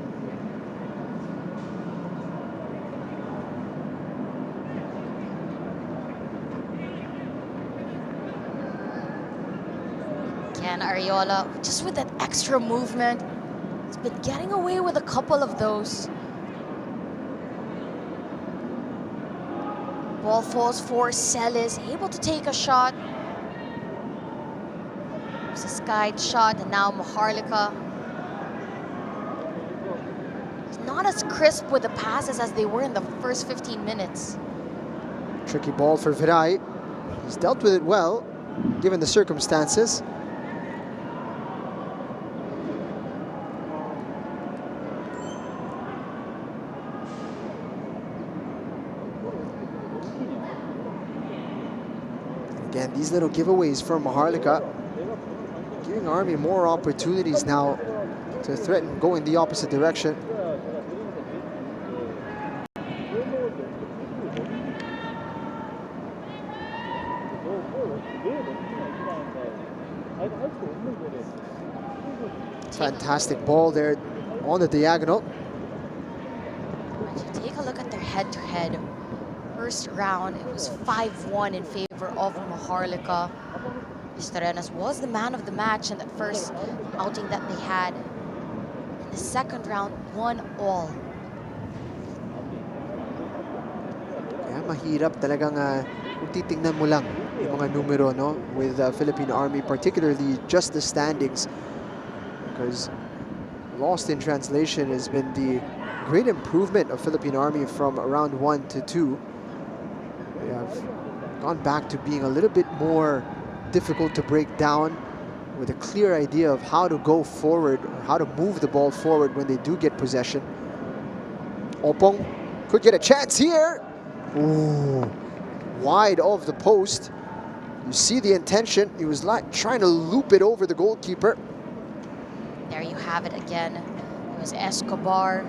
Again, Ariola, just with that extra movement, he's been getting away with a couple of those. Ball falls for Celis, able to take a shot. It's a skied shot, and now MAHARLIKA. It's not as crisp with the passes as they were in the first 15 minutes. Tricky ball for Viray. He's dealt with it well, given the circumstances. Again, these little giveaways from MAHARLIKA, giving Army more opportunities now to threaten going the opposite direction. Fantastic ball there on the diagonal. Take a look at their head-to-head. First round, it was 5-1 in favor of MAHARLIKA. Estorenas was the man of the match in that first outing that they had. In the second round, 1-all. Kaya mahirap talagang kung titingnan mo lang yung mga numero, no, with Philippine Army, particularly just the standings, because lost in translation has been the great improvement of Philippine Army from round 1 to 2. They have gone back to being a little bit more difficult to break down, with a clear idea of how to go forward, or how to move the ball forward when they do get possession. Opong could get a chance here. Ooh, wide of the post. You see the intention. He was like trying to loop it over the goalkeeper. There you have it again. It was Escobar.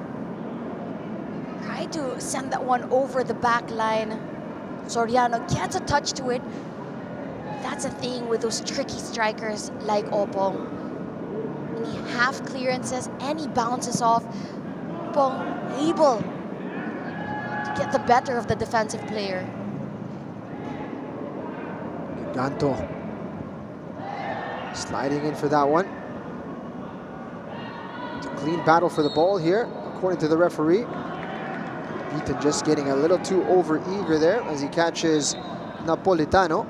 Tried to send that one over the back line. Soriano gets a touch to it. That's a thing with those tricky strikers like Opong. Any half clearances, any bounces off, Opong able to get the better of the defensive player. Ganto sliding in for that one. It's a clean battle for the ball here, according to the referee. Ethan just getting a little too over-eager there as he catches Napolitano.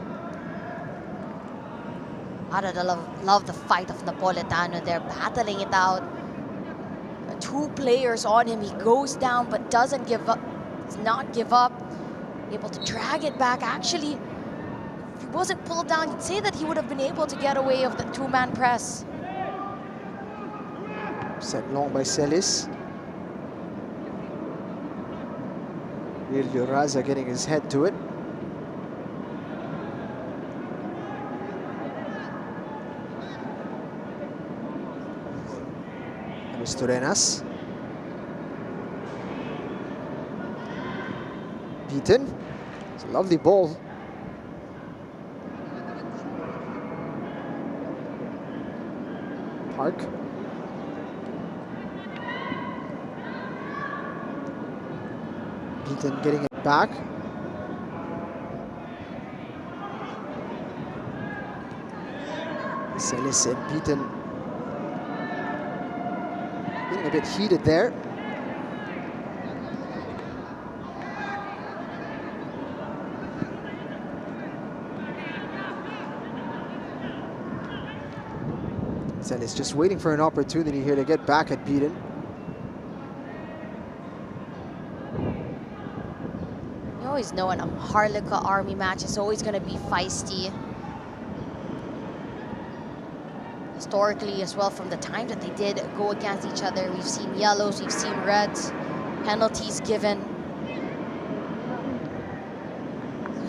I love the fight of Napolitano there, battling it out. 2 players on him. He goes down but doesn't give up. Does not give up. Able to drag it back. Actually, if he wasn't pulled down, you'd say that he would have been able to get away of the 2-man press. Sent long by Celis. Rilio Raza getting his head to it. Estorenas. Beaten. It's a lovely ball. Park. Beaten getting it back. Celis and Beaten getting a bit heated there. Celis just waiting for an opportunity here to get back at Beaten. You always know in a MAHARLIKA Army match, it's always going to be feisty. historically as well, from the time that they did go against each other. We've seen yellows, we've seen reds, penalties given.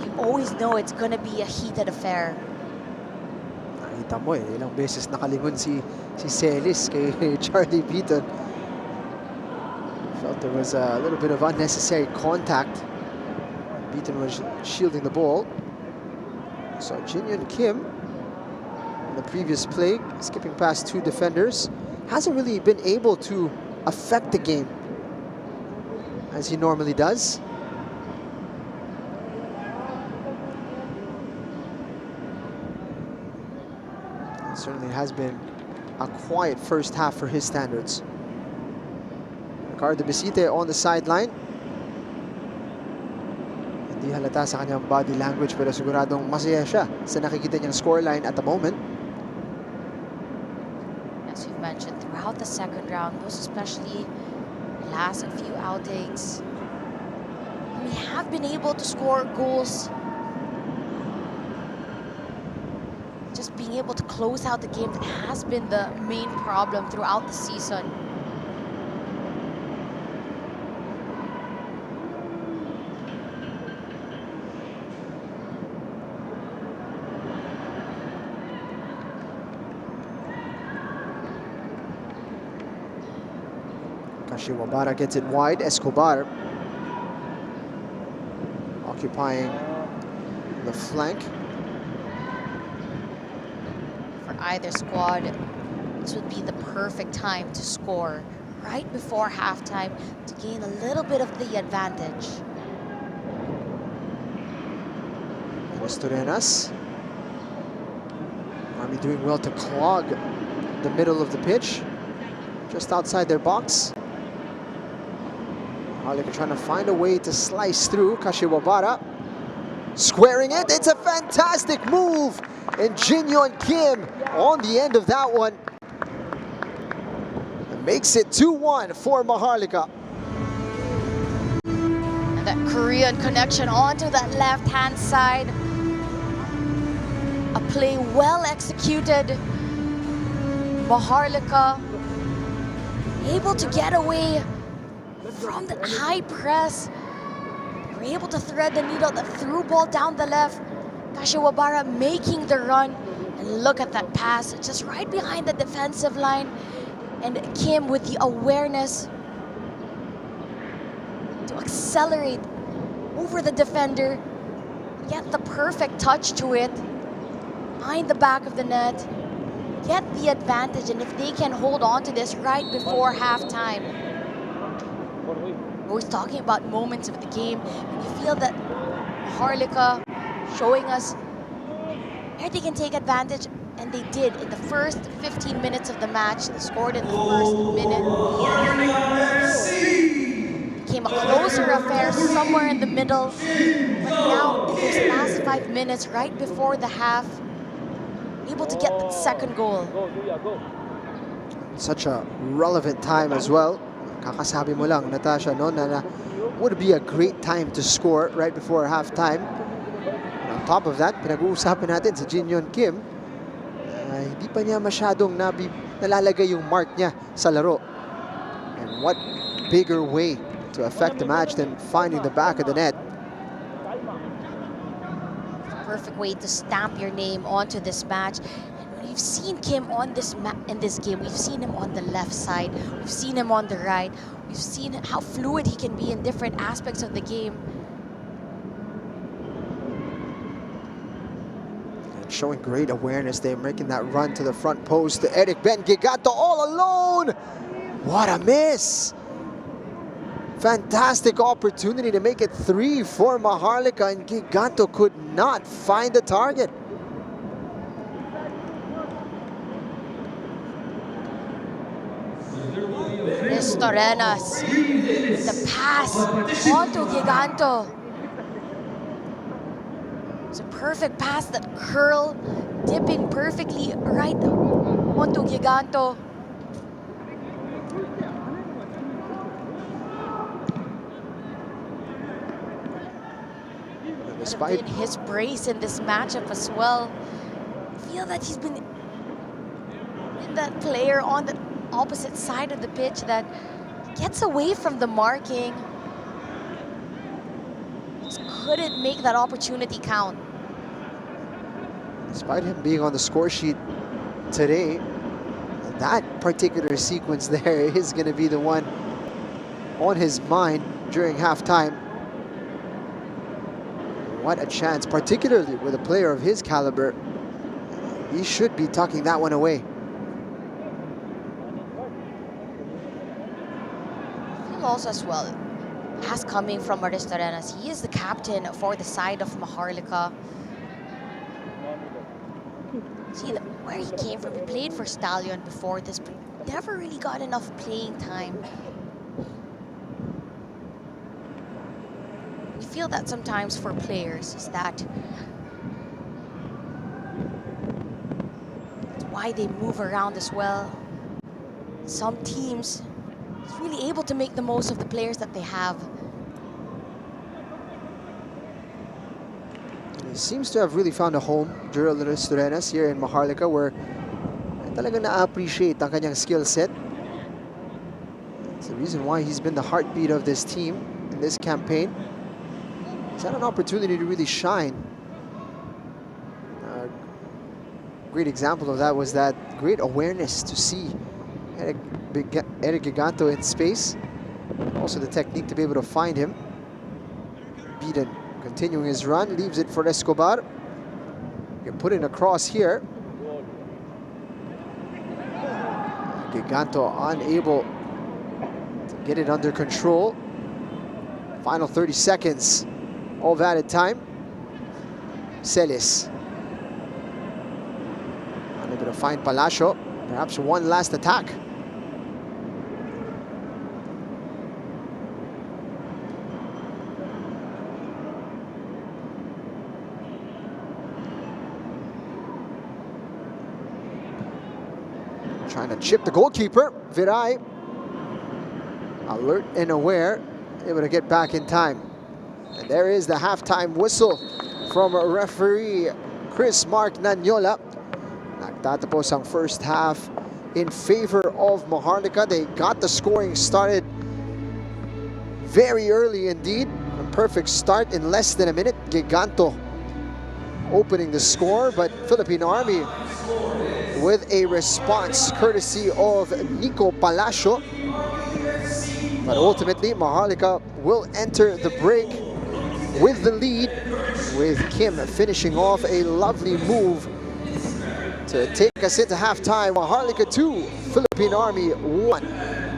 You always know it's gonna be a heated affair. Nakita mo ilang beses nakalingon si Celis kay Charlie Beaton. Felt there was a little bit of unnecessary contact. Beaton was shielding the ball. So Jinyoon Kim, in the previous play, skipping past 2 defenders, hasn't really been able to affect the game as he normally does. It certainly has been a quiet first half for his standards. Ricardo Bisite on the sideline. Hindi halata sa kanyang body language pero siguradong masaya siya sa nakikita niyang scoreline at the moment. As we've mentioned throughout the second round, most especially last few outings, we have been able to score goals. Just being able to close out the game, that has been the main problem throughout the season. Kashiwabara gets it wide. Escobar occupying the flank. For either squad, this would be the perfect time to score right before halftime to gain a little bit of the advantage. Restorenas. Army doing well to clog the middle of the pitch, just outside their box. MAHARLIKA trying to find a way to slice through. Kashiwabara squaring it. It's a fantastic move. And Jinyoon Kim on the end of that one. It makes it 2-1 for MAHARLIKA. And that Korean connection onto that left-hand side. A play well executed. MAHARLIKA able to get away from the high press. They were able to thread the needle. The through ball down the left. Kashiwabara making the run. And look at that pass, just right behind the defensive line. And Kim with the awareness to accelerate over the defender. Get the perfect touch to it. Behind the back of the net. Get the advantage. And if they can hold on to this right before halftime. We're always talking about moments of the game. And you feel that MAHARLIKA showing us where they can take advantage, and they did in the first 15 minutes of the match. They scored in the first minute. It became a closer affair somewhere in the middle. But now, in those last 5 minutes, right before the half, able to get that second goal. Such a relevant time as well. Kakasabi mo lang, Natasha, no, na would be a great time to score right before halftime. And on top of that, pinag-uusapan natin si Jinyoon Kim. Hindi pa niya masyadong nalalagay yung mark niya sa laro. And what bigger way to affect the match than finding the back of the net. Perfect way to stamp your name onto this match. We've seen Kim on in this game. We've seen him on the left side. We've seen him on the right. We've seen how fluid he can be in different aspects of the game. And showing great awareness there, making that run to the front post to Eric Ben Gigato all alone. What a miss. Fantastic opportunity to make it 3 for MAHARLIKA, and Gigato could not find the target. Restorenas, the pass onto Giganto. It's a perfect pass, that curl, dipping perfectly right onto Giganto. Despite in his brace in this matchup as well, I feel that he's been That player on the opposite side of the pitch that gets away from the marking. Just couldn't make that opportunity count. Despite him being on the score sheet today, that particular sequence there is going to be the one on his mind during halftime. What a chance, particularly with a player of his caliber. He should be tucking that one away. Also as well, as coming from Arenas, he is the captain for the side of Maharlika. See where he came from. He played for Stallion before this, but never really got enough playing time. You feel that sometimes for players is that that's why they move around as well. Some teams is really able to make the most of the players that they have. He seems to have really found a home, Jurel Arenas, here in Maharlika, where talaga na-appreciate ang kanyang skill set. It's the reason why he's been the heartbeat of this team in this campaign. He's had an opportunity to really shine. A great example of that was that great awareness to see Eric Giganto in space. Also the technique to be able to find him. Biden continuing his run, leaves it for Escobar. You put in a cross here. Giganto unable to get it under control. Final 30 seconds of added time. Celis unable to find Palacio. Perhaps one last attack. Trying to chip the goalkeeper. Viray, alert and aware, able to get back in time. And there is the halftime whistle from referee Chris Mark Nanyola. Nagtatapos ang first half in favor of Maharlika. They got the scoring started very early indeed. A perfect start in less than a minute. Giganto opening the score, but Philippine Army with a response courtesy of Nico Palacio. But ultimately, Maharlika will enter the break with the lead, with Kim finishing off a lovely move to take us into halftime. Maharlika 2, Philippine Army 1.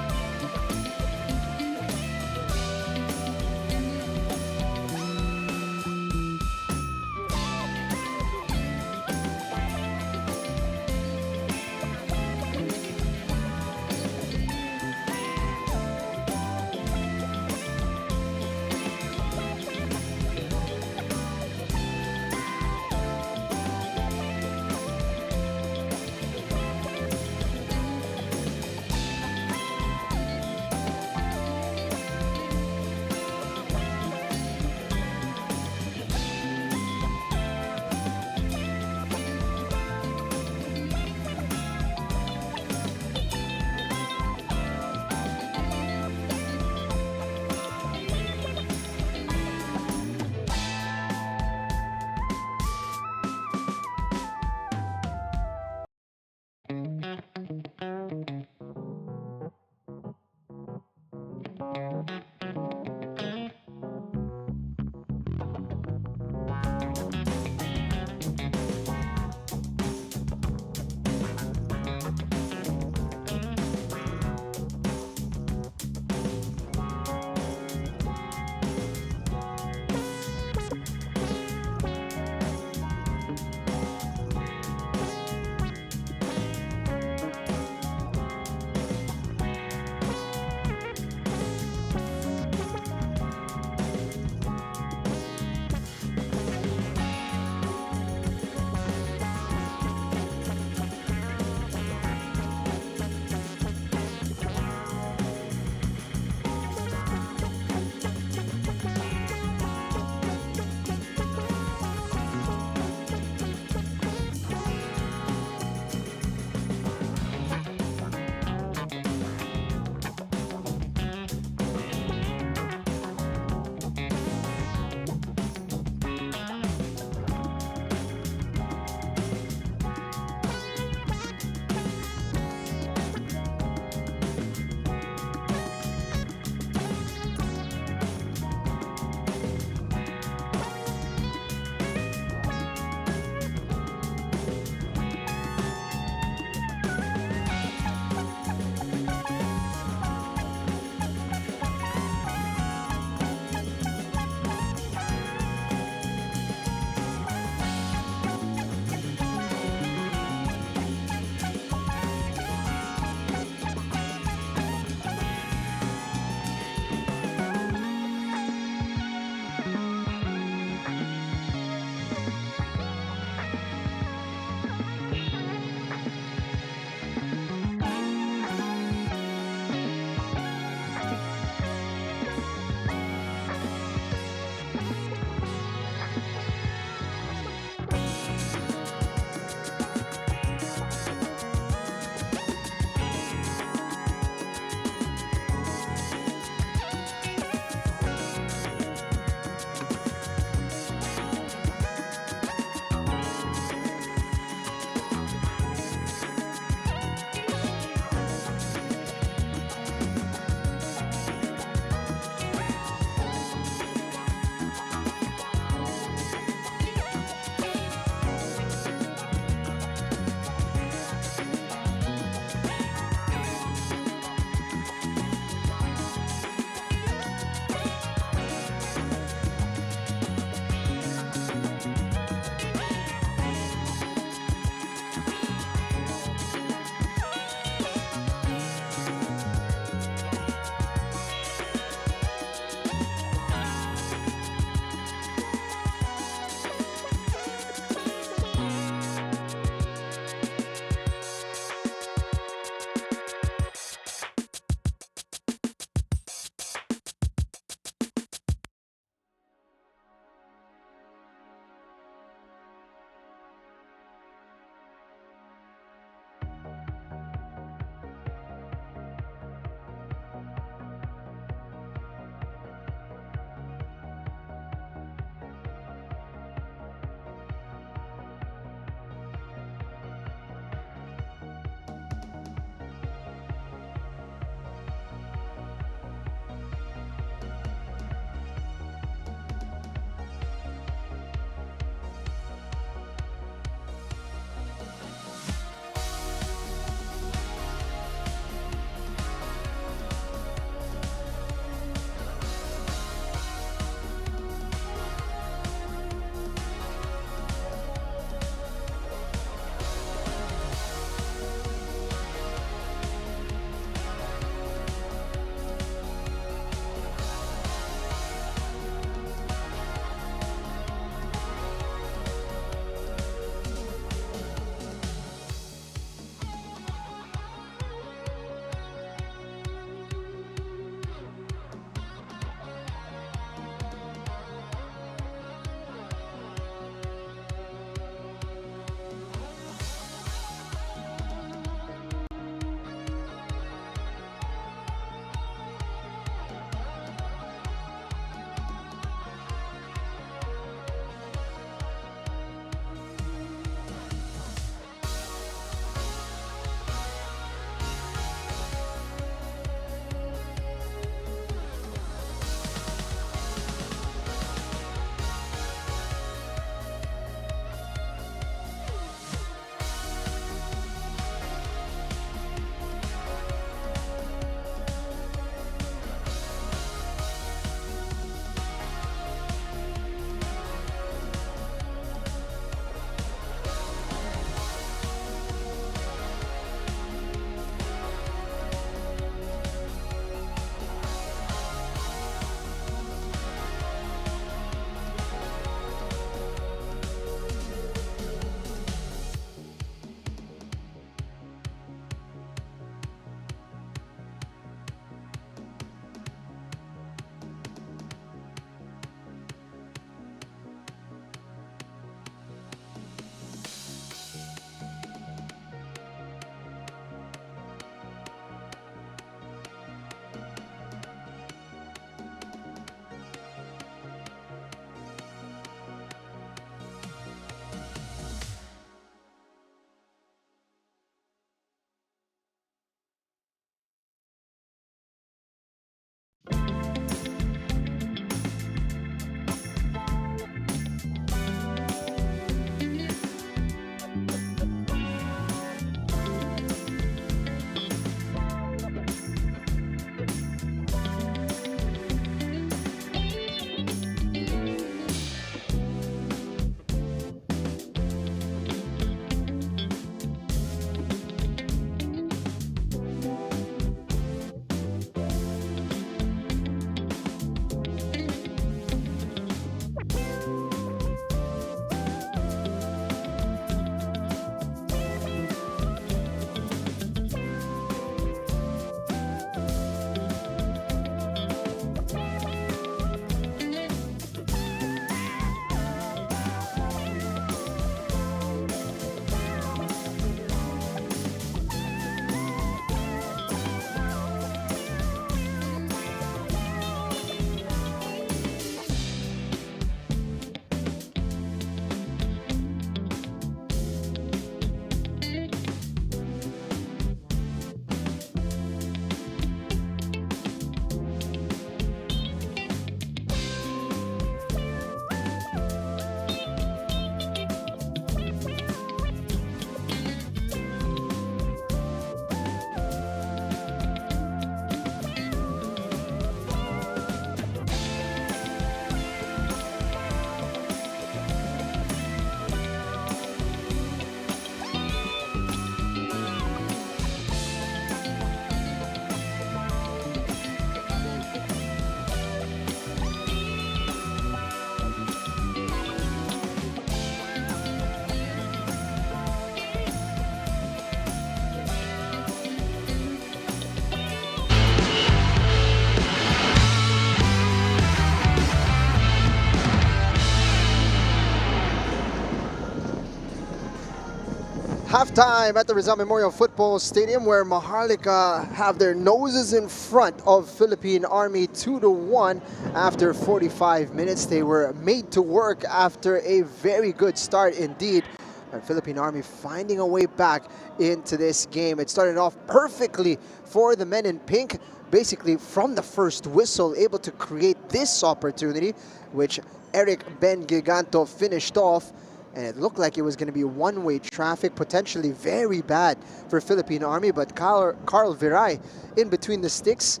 halftime at the Rizal Memorial Football Stadium, where Maharlika have their noses in front of Philippine Army 2-1 after 45 minutes. They were made to work after a very good start indeed. And Philippine Army finding a way back into this game. It started off perfectly for the men in pink, basically from the first whistle, able to create this opportunity, which Eric Ben Giganto finished off. And it looked like it was going to be one-way traffic, potentially very bad for Philippine Army. But Carl Viray in between the sticks,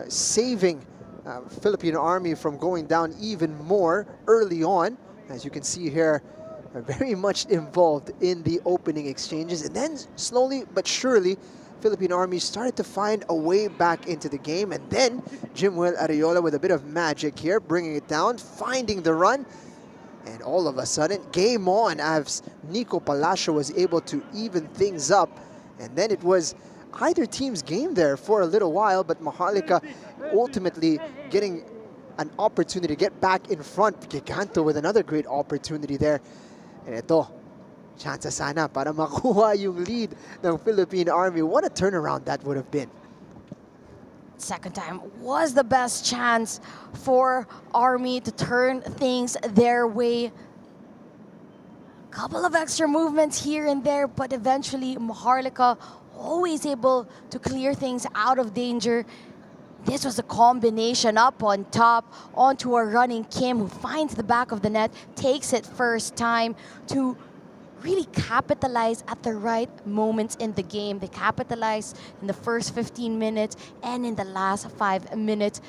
saving Philippine Army from going down even more early on. As you can see here, very much involved in the opening exchanges. And then slowly but surely, Philippine Army started to find a way back into the game. And then Jimwell Areola with a bit of magic here, bringing it down, finding the run. And all of a sudden, game on as Nico Palacio was able to even things up. And then it was either team's game there for a little while, but Maharlika ultimately getting an opportunity to get back in front. Giganto with another great opportunity there. And ito, chance sana para makuha yung lead ng Philippine Army. What a turnaround that would have been. Second time was the best chance for Army to turn things their way. Couple of extra movements here and there, but eventually Maharlika always able to clear things out of danger. This was a combination up on top onto a running Kim, who finds the back of the net, takes it first time to really capitalize at the right moments in the game. They capitalized in the first 15 minutes and in the last 5 minutes.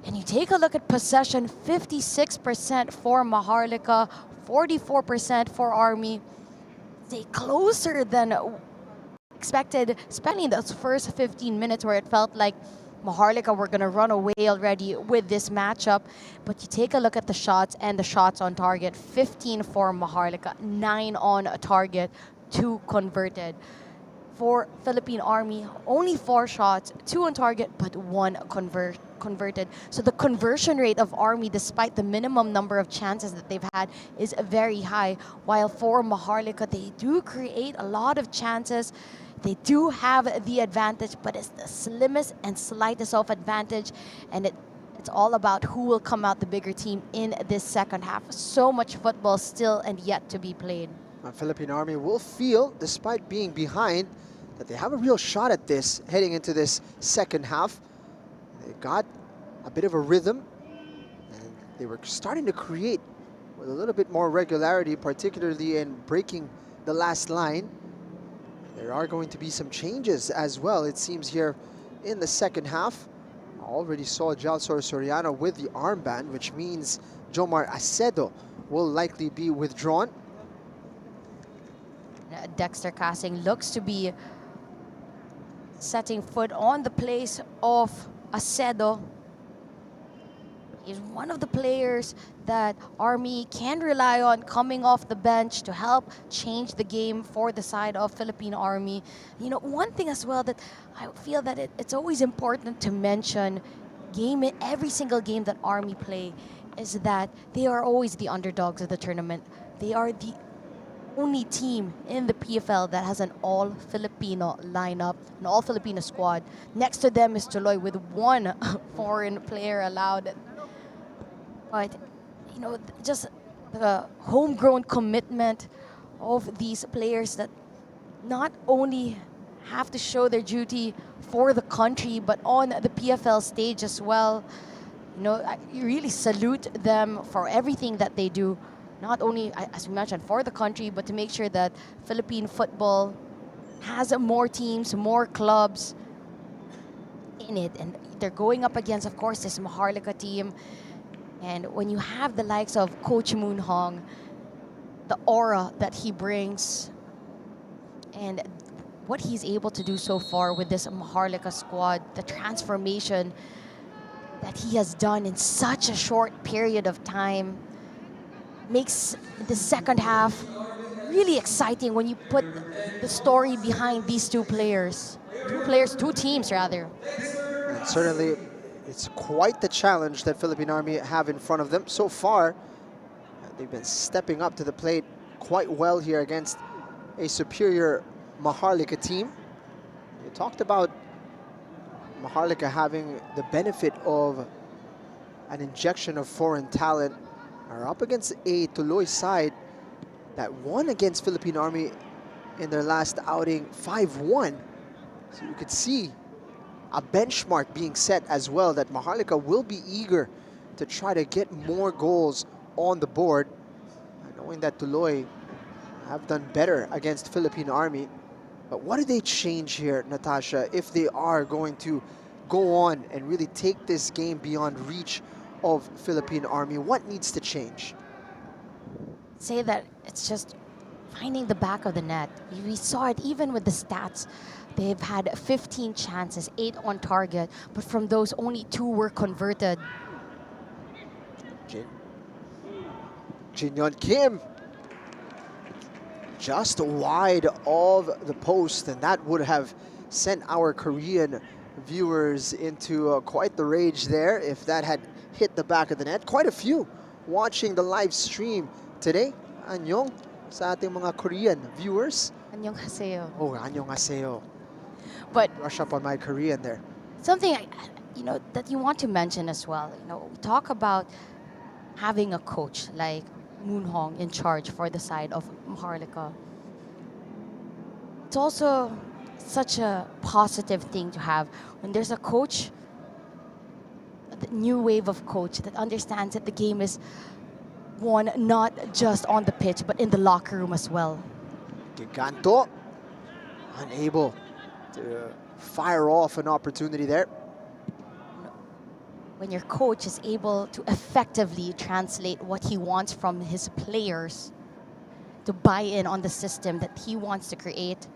And you take a look at possession, 56% for Maharlika, 44% for Army. They closer than expected, especially in those first 15 minutes where it felt like Maharlika were going to run away already with this matchup. But you take a look at the shots and the shots on target. 15 for Maharlika, 9 on target, 2 converted. For Philippine Army, only 4 shots, 2 on target, but 1 converted. So the conversion rate of Army, despite the minimum number of chances that they've had, is very high. While for Maharlika, they do create a lot of chances. They do have the advantage, but it's the slimmest and slightest of advantage. And it's all about who will come out the bigger team in this second half. So much football still and yet to be played. Philippine Army will feel, despite being behind, that they have a real shot at this heading into this second half. They got a bit of a rhythm, and they were starting to create with a little bit more regularity, particularly in breaking the last line. There are going to be some changes as well, it seems, here in the second half. I already saw Jalsor Soriano with the armband, which means Jomar Acedo will likely be withdrawn. Dexter Casing looks to be setting foot on the place of Acedo. He's one of the players that Army can rely on coming off the bench to help change the game for the side of Philippine Army. You know, one thing as well that I feel that it's always important to mention in every single game that Army play is that they are always the underdogs of the tournament. They are the only team in the PFL that has an all-Filipino lineup, an all-Filipino squad. Next to them is Tuloy with 1 foreign player allowed. But, you know, just the homegrown commitment of these players that not only have to show their duty for the country, but on the PFL stage as well. You know, I really salute them for everything that they do. Not only, as we mentioned, for the country, but to make sure that Philippine football has more teams, more clubs in it. And they're going up against, of course, this Maharlika team. And when you have the likes of Coach Moon Hong, the aura that he brings, and what he's able to do so far with this Maharlika squad, the transformation that he has done in such a short period of time, makes the second half really exciting when you put the story behind these 2 players. 2 teams rather. And certainly, it's quite the challenge that Philippine Army have in front of them. So far, they've been stepping up to the plate quite well here against a superior Maharlika team. You talked about Maharlika having the benefit of an injection of foreign talent. Are up against a Tuloy side that won against Philippine Army in their last outing 5-1. So you could see a benchmark being set as well, that Maharlika will be eager to try to get more goals on the board, knowing that Tuloy have done better against Philippine Army. But what do they change here, Natasha, if they are going to go on and really take this game beyond reach of Philippine Army? What needs to change? Say that it's just finding the back of the net. We saw it even with the stats. They've had 15 chances, 8 on target, but from those only 2 were converted. Jin Yeon Kim just wide of the post, and that would have sent our Korean viewers into quite the rage there if that had hit the back of the net. Quite a few watching the live stream today. Anyong sa ating mga Korean viewers. 안녕하세요. Oh, annyeonghaseyo. But Brush up on my Korean there. something that you want to mention as well. We talk about having a coach like Moon Hong in charge for the side of Maharlika. It's also such a positive thing to have when there's a coach, the new wave of coach that understands that the game is won not just on the pitch but in the locker room as well. Giganto unable to fire off an opportunity there. When your coach is able to effectively translate what he wants from his players to buy in on the system that he wants to create,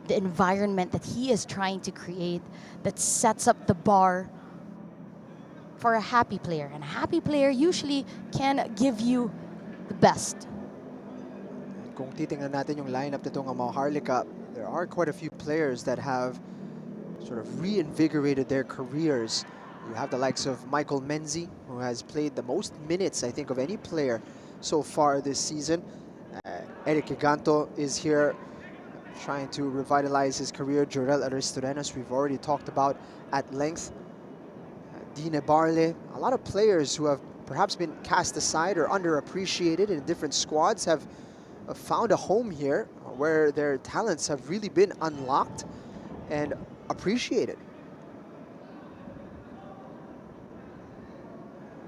the environment that he is trying to create, that sets up the bar for a happy player. And a happy player usually can give you the best. Kung titingnan natin yung lineup nitong Maharlika, there are quite a few players that have sort of reinvigorated their careers. You have the likes of Michael Menzi, who has played the most minutes, I think, of any player so far this season. Eric Giganto is here trying to revitalize his career. Jorel Aristorenas, we've already talked about at length. Dine Barle, a lot of players who have perhaps been cast aside or underappreciated in different squads have found a home here where their talents have really been unlocked and appreciated.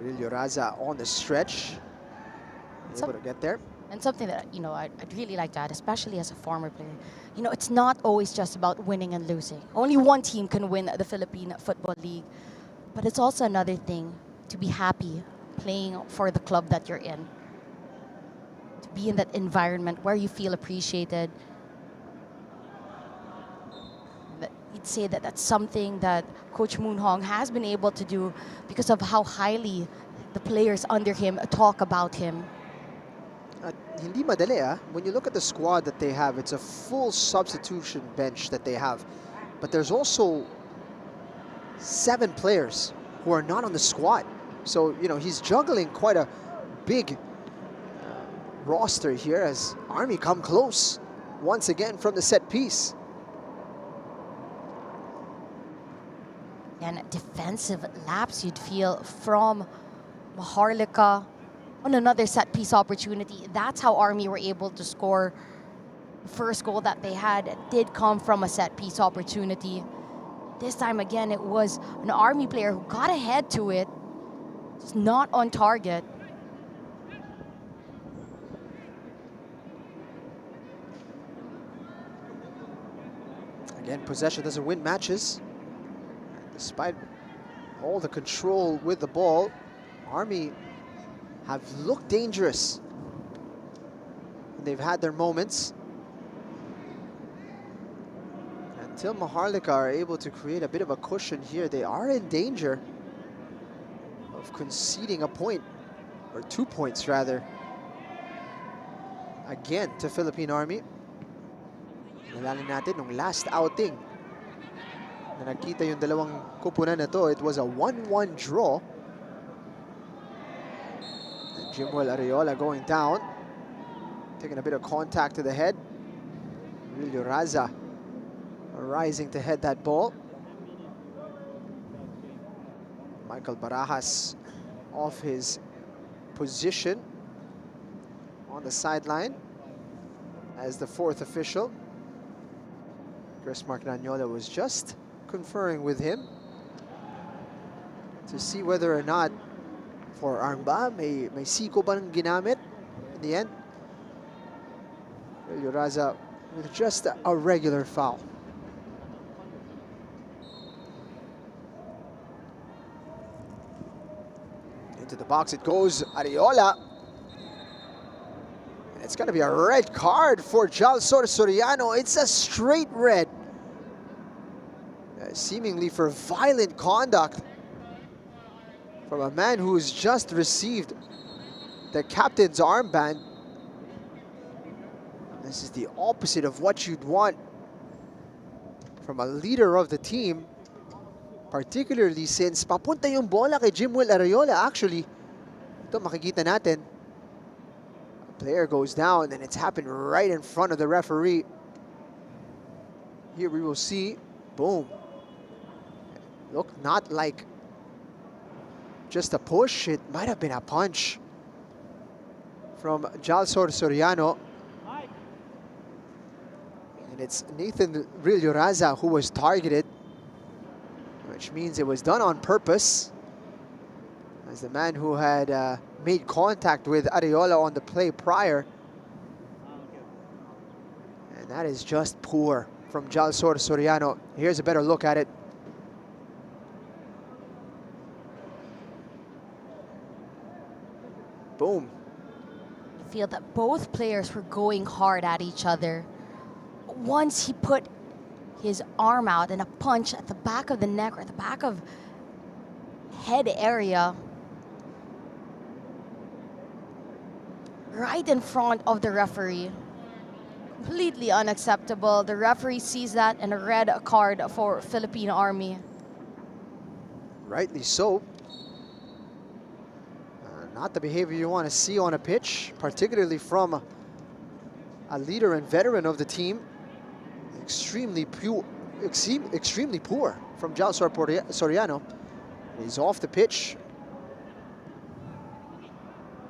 Rillo Raza on the stretch, able to get there. And something that I'd really like to add, especially as a former player, it's not always just about winning and losing. Only one team can win the Philippine Football League, but it's also another thing to be happy playing for the club that you're in, to be in that environment where you feel appreciated. You'd say that that's something that Coach Moon Hong has been able to do because of how highly the players under him talk about him. Hindi madali, ah. When you look at the squad that they have, it's a full substitution bench that they have. But there's also 7 players who are not on the squad. So, he's juggling quite a big roster here as Army come close once again from the set piece. And defensive lapse you'd feel from Maharlika on another set piece opportunity. That's how Army were able to score. The first goal that they had did come from a set piece opportunity. This time again, it was an Army player who got ahead to it, just not on target. Again, possession doesn't win matches. Despite all the control with the ball, Army have looked dangerous. And they've had their moments. Until Maharlika are able to create a bit of a cushion here, they are in danger of conceding a point, or 2 points rather, again to Philippine Army. Nalalin natin nung last outing na nakita yung dalawang kupunan na to, it was a 1-1 draw. And Jimwell Areola going down, taking a bit of contact to the head. Julio Raza rising to head that ball. Michael Barajas off his position on the sideline as the fourth official. Chris Marcnagnola was just conferring with him to see whether or not forearm ba, may siko ba ng ginamit in the end. Julio Raza with just a regular foul. Into the box it goes, Arreola. It's going to be a red card for Jalsor Soriano. It's a straight red. Seemingly for violent conduct from a man who's just received the captain's armband. This is the opposite of what you'd want from a leader of the team, particularly since papunta yung bola kay Jimwell Arreola. Actually, ito makikita natin, a player goes down and it's happened right in front of the referee. Here we will see, boom. Look, not like just a push, it might have been a punch from Jalsor Soriano. And it's Nathan Julio Raza who was targeted, which means it was done on purpose, as the man who had made contact with Arreola on the play prior. And that is just poor from Jalsor Soriano. Here's a better look at it. Boom. I feel that both players were going hard at each other. Once he put his arm out and a punch at the back of the neck or the back of head area, right in front of the referee. Completely unacceptable. The referee sees that and a red card for Philippine Army. Rightly so. Not the behavior you want to see on a pitch, particularly from a leader and veteran of the team. Extremely poor from Jalsor Soriano. He's off the pitch.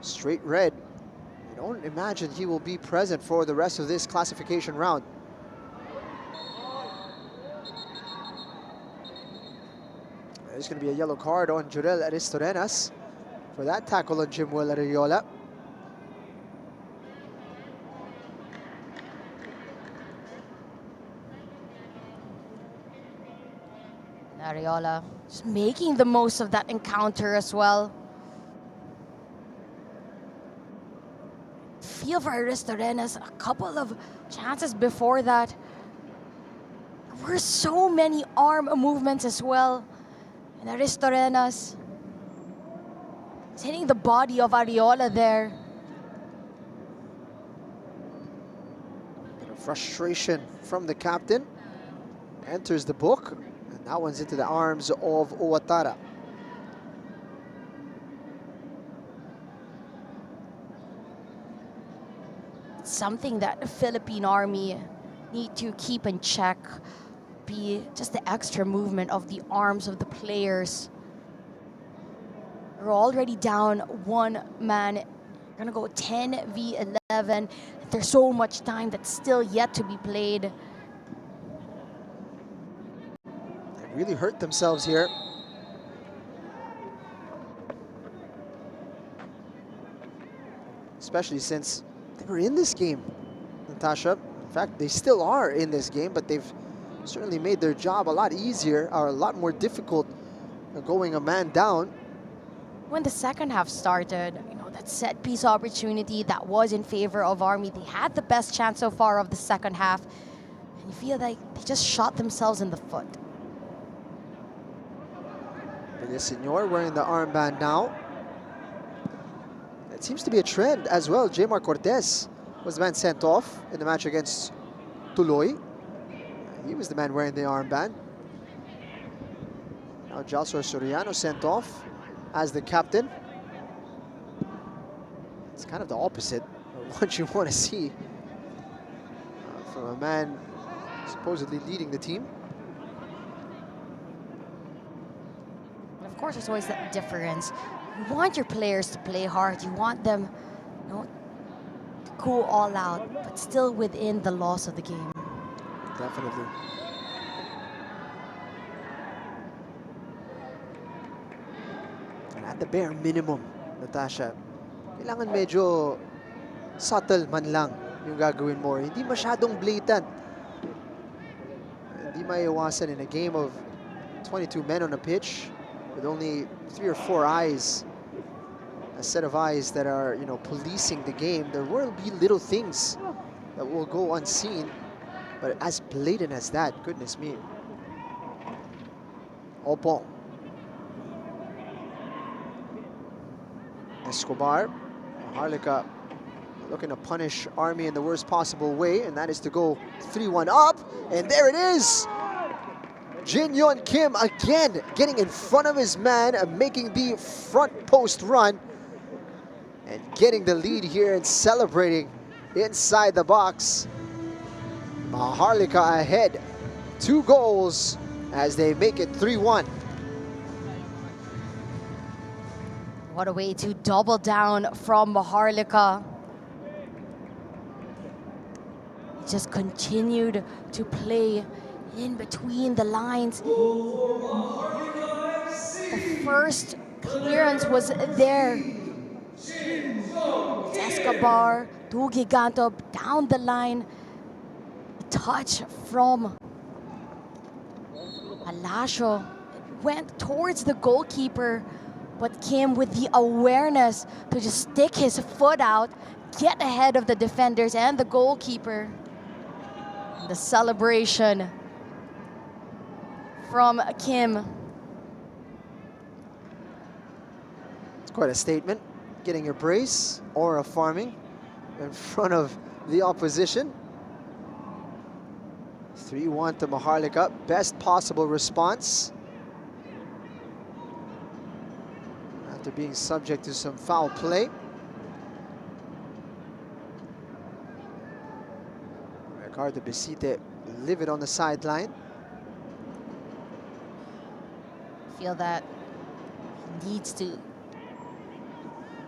Straight red. I don't imagine he will be present for the rest of this classification round. There's going to be a yellow card on Jurel Aristorenas for that tackle on Jimwell Arreola. Arreola just making the most of that encounter as well. Feel for Aristorenas, a couple of chances before that. There were so many arm movements as well. And Aristorenas is hitting the body of Arreola there. Bit of frustration from the captain. Enters the book. And that one's into the arms of Owatara. Something that the Philippine Army need to keep in check be just the extra movement of the arms of the players. We're already down one man. We're gonna go 10v11. There's so much time that's still yet to be played. They really hurt themselves here. Especially since they were in this game, Natasha. In fact, they still are in this game, but they've certainly made their job a lot easier, or a lot more difficult, going a man down. When the second half started, you know, that set piece opportunity that was in favor of Army, they had the best chance so far of the second half. And you feel like they just shot themselves in the foot. Villaseñor wearing the armband now. It seems to be a trend as well. Jmar Cortez was the man sent off in the match against Tuloy. He was the man wearing the armband. Now Jalsor Soriano sent off as the captain. It's kind of the opposite of what you want to see from a man supposedly leading the team. Of course, there's always that difference. You want your players to play hard. You want them, you know, to go all out, but still within the laws of the game. Definitely. And at the bare minimum, Natasha, kailangan medyo subtle man lang yung gagawin mo. Hindi masyadong blatant. Hindi maiwasan in a game of 22 men on a pitch with only 3 or 4 eyes, a set of eyes that are, you know, policing the game. There will be little things that will go unseen, but as blatant as that, goodness me. Opong. Escobar. Maharlika looking to punish Army in the worst possible way, and that is to go 3-1 up, and there it is! Jin Yon Kim again getting in front of his man, making the front post run, and getting the lead here and celebrating inside the box. Maharlika ahead, 2 goals as they make it 3-1. What a way to double down from Maharlika. He just continued to play in between the lines. The first clearance was there. Escobar to Giganto down the line. A touch from Alasio. It went towards the goalkeeper, but Kim with the awareness to just stick his foot out, get ahead of the defenders and the goalkeeper. And the celebration from Kim. It's quite a statement, getting your brace or a farming in front of the opposition. 3-1 to Maharlika, best possible response after being subject to some foul play. Ricardo Besite livid on the sideline. Feel that he needs to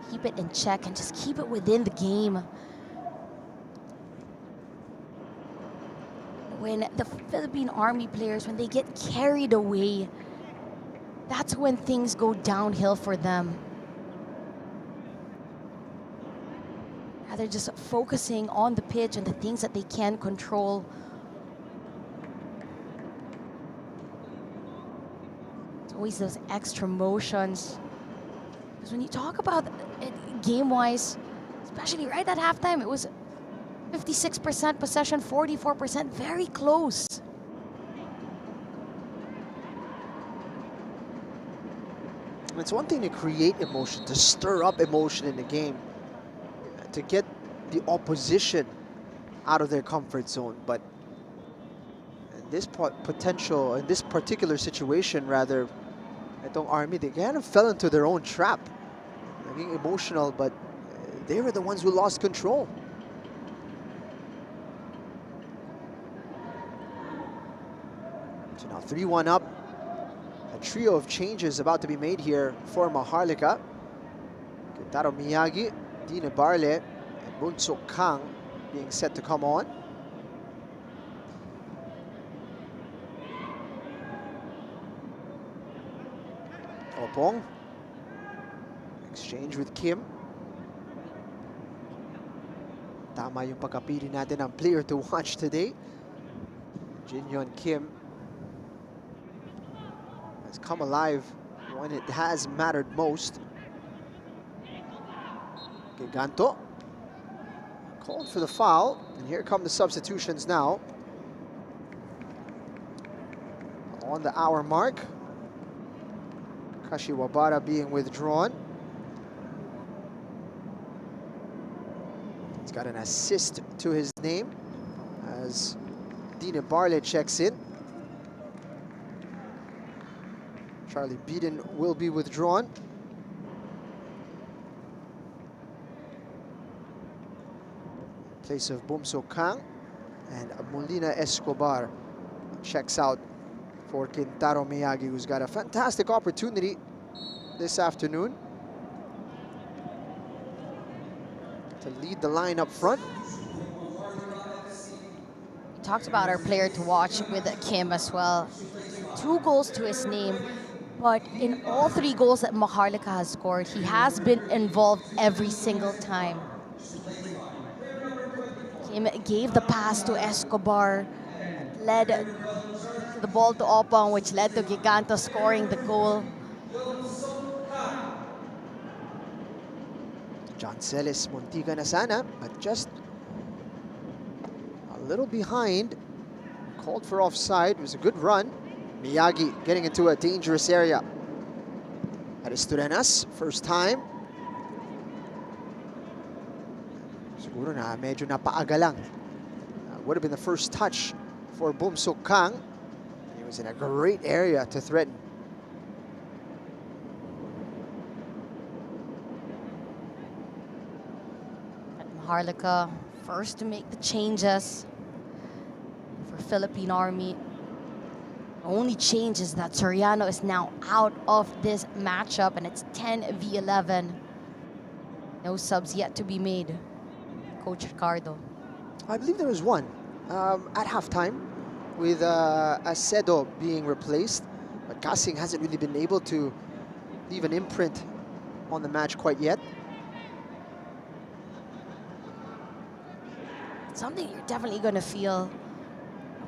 keep it in check and just keep it within the game. When the Philippine Army players, when they get carried away, that's when things go downhill for them. They're just focusing on the pitch and the things that they can control. It's always those extra motions. Because when you talk about it game-wise, especially right at halftime, it was 56% possession, 44%, very close. It's one thing to create emotion, to stir up emotion in the game, to get the opposition out of their comfort zone, but in this in this particular situation, rather, itong Army, they kind of fell into their own trap. They're being emotional, but they were the ones who lost control. So now 3-1 up. A trio of changes about to be made here for Maharlika. Kentaro Miyagi, Dine Barle, and Bunso Kang being set to come on. Opong. Exchange with Kim. Tama yung pagkapili natin ng player to watch today. Jin Yon Kim has come alive when it has mattered most. Giganto called for the foul, and here come the substitutions now. On the hour mark, Kashiwabara being withdrawn. He's got an assist to his name as Dine Barle checks in. Charlie Beeden will be withdrawn. In place of Bumso Kang. And Molina Escobar checks out for Kentaro Miyagi, who's got a fantastic opportunity this afternoon to lead the line up front. We talked about our player to watch with Kim as well. 2 goals to his name, but in all 3 goals that Maharlika has scored, he has been involved every single time. Kim gave the pass to Escobar, led the ball to Opong, which led to Giganto scoring the goal. John Celis Montiga na sana, but just a little behind. Called for offside. It was a good run. Miyagi getting into a dangerous area. Aristurenas, first time. Siguro na medyo napaaga lang. Would have been the first touch for Bumsok Kang. He was in a great area to threaten. Maharlika first to make the changes for Philippine Army. The only change is that Soriano is now out of this matchup, and it's 10v11. No subs yet to be made. Coach Ricardo. I believe there was one at halftime with Acedo being replaced, but Kasing hasn't really been able to leave an imprint on the match quite yet. Something you're definitely going to feel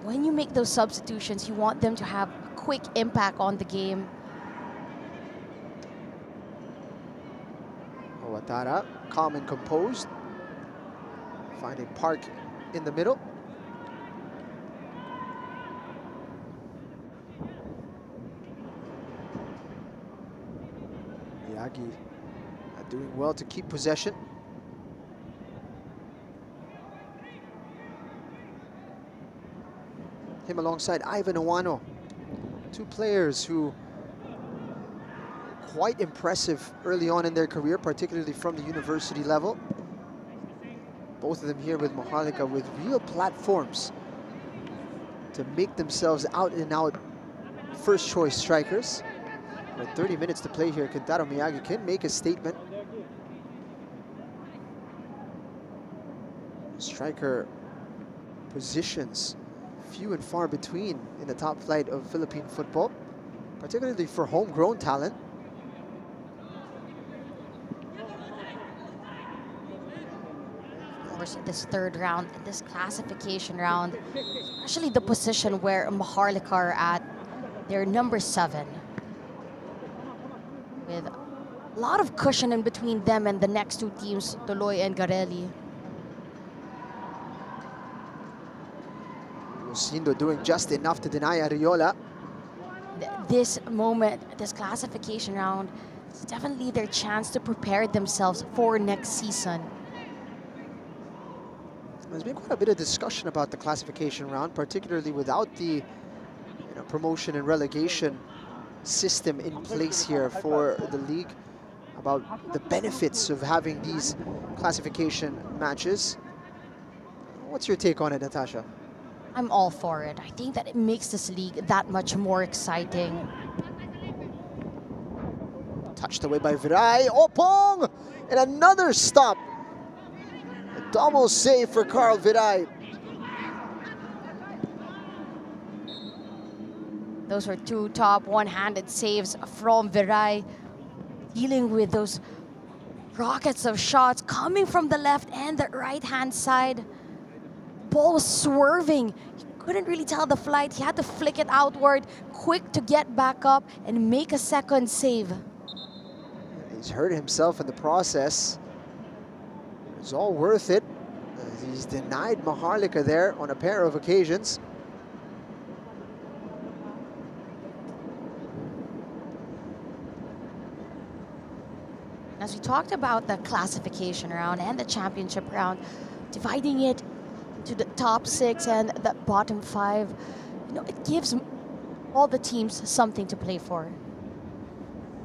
when you make those substitutions. You want them to have a quick impact on the game. Owatara, calm and composed, finding Park in the middle. Miyagi doing well to keep possession. Him alongside Ivan Owano. 2 players who quite impressive early on in their career, particularly from the university level. Both of them here with Maharlika with real platforms to make themselves out and out first choice strikers. With 30 minutes to play here, Kentaro Miyagi can make a statement. Striker positions few and far between in the top flight of Philippine football, particularly for homegrown talent. Of course, this 3rd round, this classification round, especially the position where Maharlika are at, they're number 7. With a lot of cushion in between them and the next 2 teams, Tuloy and Garelli. Lucindo doing just enough to deny Ariola. This moment, this classification round, is definitely their chance to prepare themselves for next season. There's been quite a bit of discussion about the classification round, particularly without the promotion and relegation system in place here for the league, about the benefits of having these classification matches. What's your take on it, Natasha? I'm all for it. I think that it makes this league that much more exciting. Touched away by Viray. Opong! And another stop. A double save for Carl Viray. Those were 2 top one-handed saves from Viray, dealing with those rockets of shots coming from the left and the right-hand side. Ball was swerving. He couldn't really tell the flight. He had to flick it outward, quick to get back up and make a second save. He's hurt himself in the process. It's all worth it. He's denied Maharlika there on a pair of occasions. As we talked about the classification round and the championship round, dividing it to the top 6 and the bottom 5, it gives all the teams something to play for.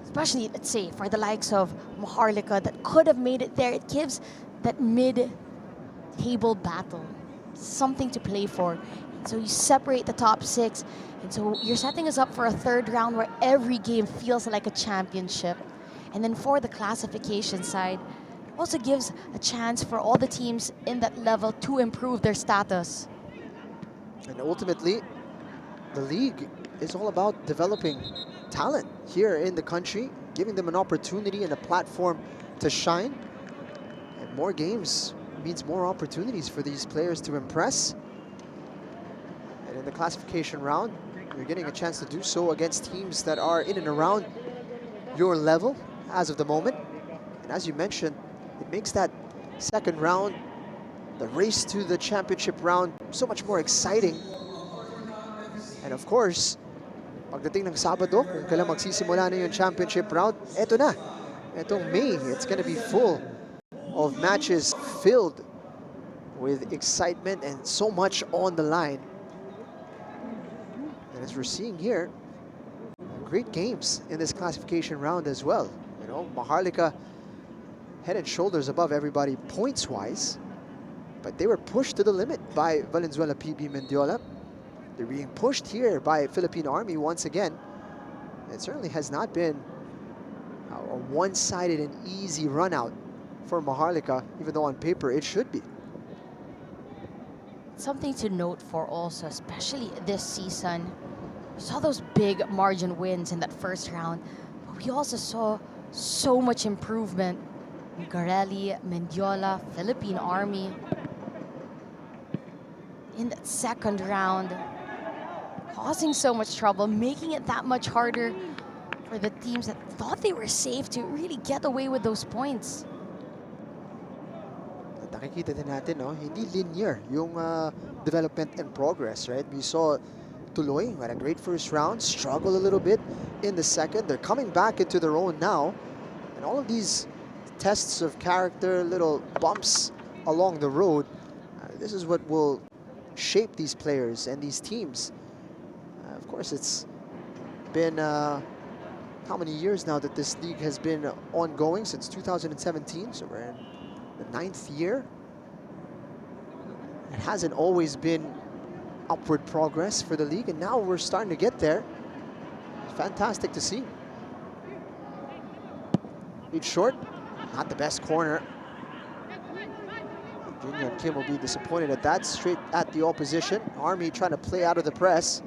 Especially, let's say, for the likes of Maharlika that could have made it there. It gives that mid-table battle. something to play for. So you separate the top 6, and so you're setting us up for a third round where every game feels like a championship. And then for the classification side, also gives a chance for all the teams in that level to improve their status. And ultimately, the league is all about developing talent here in the country, giving them an opportunity and a platform to shine. And more games means more opportunities for these players to impress. And in the classification round, you're getting a chance to do so against teams that are in and around your level as of the moment. And as you mentioned, it makes that second round, the race to the championship round, so much more exciting. And of course, pagdating ng Sabado, kung kailan magsisimula na yung championship round, eto na. Etong May, it's gonna be full of matches filled with excitement and so much on the line. And as we're seeing here, great games in this classification round as well. You know, MAHARLIKA head and shoulders above everybody points-wise, but they were pushed to the limit by Valenzuela PB Mendiola. They're being pushed here by Philippine Army once again. It certainly has not been a one-sided and easy run-out for MAHARLIKA, even though on paper it should be. Something to note for also, especially this season, we saw those big margin wins in that first round, but we also saw so much improvement. Garelli, Mendiola, Philippine Army. In that second round, causing so much trouble, making it that much harder for the teams that thought they were safe to really get away with those points. At nakikita din natin, no, hindi linear yung development and progress, right? We saw Tuloy had a great first round, struggle a little bit in the second. They're coming back into their own now. And all of these tests of character, little bumps along the road, this is what will shape these players and these teams. Of course, it's been how many years now that this league has been ongoing? Since 2017, so we're in the 9th year. It hasn't always been upward progress for the league, and now we're starting to get there. Fantastic to see. Lead short, not the best corner. Junior and Kim will be disappointed at that. Straight at the opposition. Army trying to play out of the press.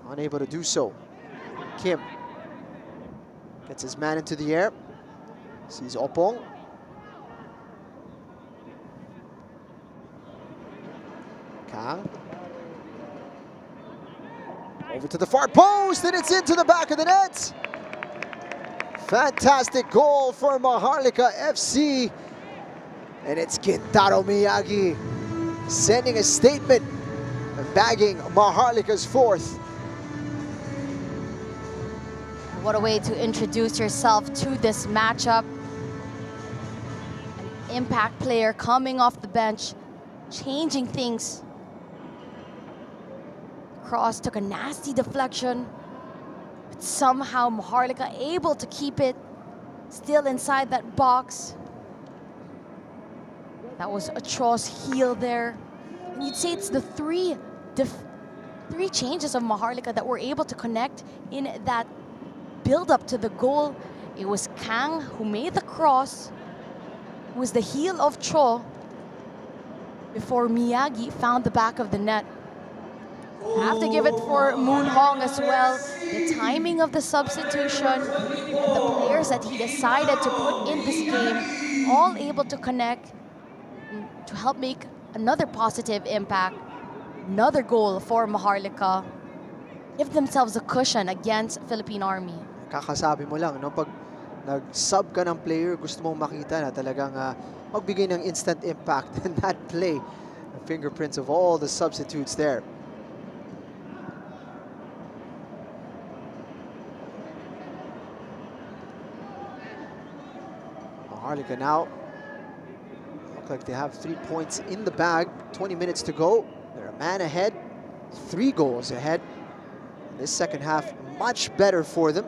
Unable to do so. Kim gets his man into the air. Sees Opong. Kang. Over to the far post, and it's into the back of the net. Fantastic goal for MAHARLIKA FC. And it's Kintaro Miyagi sending a statement and bagging MAHARLIKA's 4th. What a way to introduce yourself to this matchup. An impact player coming off the bench, changing things. Cross took a nasty deflection, but somehow MAHARLIKA able to keep it still inside that box. That was a Cho's heel there. And you'd say it's the three changes of MAHARLIKA that were able to connect in that build up to the goal. It was Kang who made the cross, who was the heel of Cho, before Miyagi found the back of the net. Have to give it for Moon Hong as well. The timing of the substitution, the players that he decided to put in this game, all able to connect to help make another positive impact. Another goal for MAHARLIKA. Give themselves a cushion against Philippine Army. Kakasabi mo lang, no? Pag nag-sub ka ng player, gusto mong makita na talagang magbigay ng instant impact in that play. The fingerprints of all the substitutes there. MAHARLIKA now look like they have 3 points in the bag. 20 minutes to go. They're a man ahead, 3 goals ahead. This second half much better for them.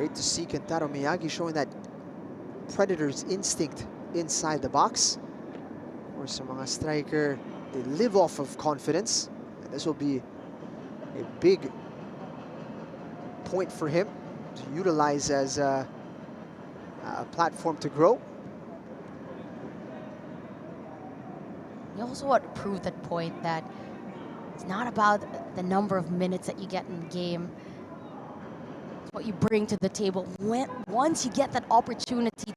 Great to see Kentaro Miyagi showing that predator's instinct inside the box. Or sa mga striker, they live off of confidence. And this will be a big point for him to utilize as a platform to grow. You also want to prove that point that it's not about the number of minutes that you get in the game. It's what you bring to the table. Once you get that opportunity to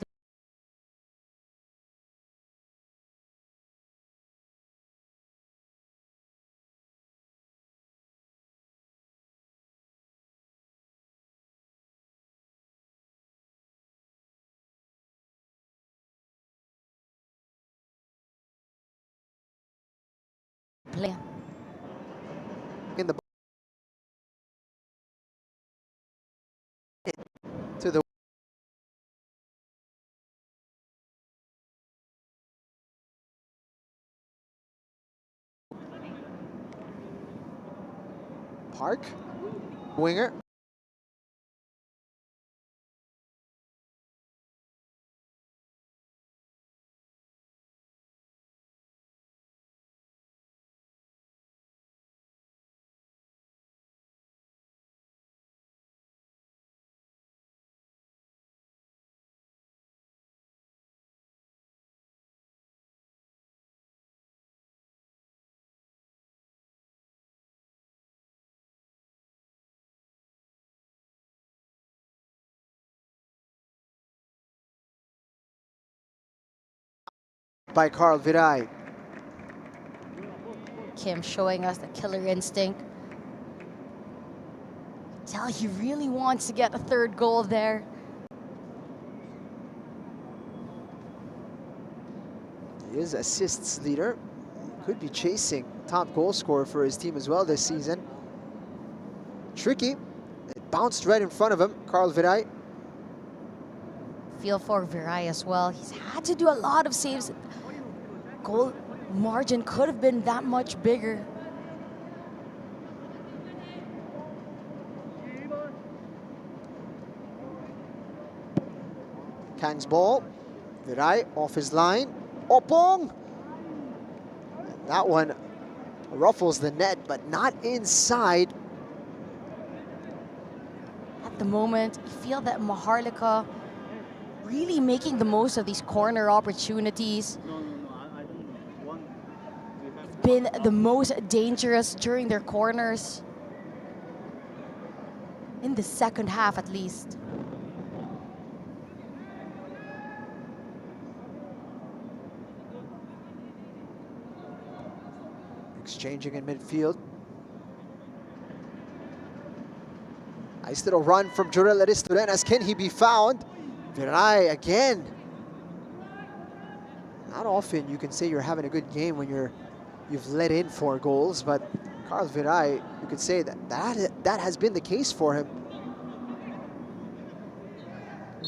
play. In the to the Park winger. By Carl Viray. Kim showing us the killer instinct. Tell he really wants to get a third goal there. He is assists leader. Could be chasing top goal scorer for his team as well this season. Tricky. It bounced right in front of him, Carl Viray. Feel for Viray as well. He's had to do a lot of saves. Goal margin could have been that much bigger. Kang's ball. Viray off his line. Opong! That one ruffles the net, but not inside. At the moment, you feel that Maharlika really making the most of these corner opportunities. Been the most dangerous during their corners. In the second half, at least. Exchanging in midfield. Nice little run from Jorel Aristodenas. Can he be found? Viray again. Not often you can say you're having a good game when you've let in 4 goals, but Carl Viray, you could say that has been the case for him.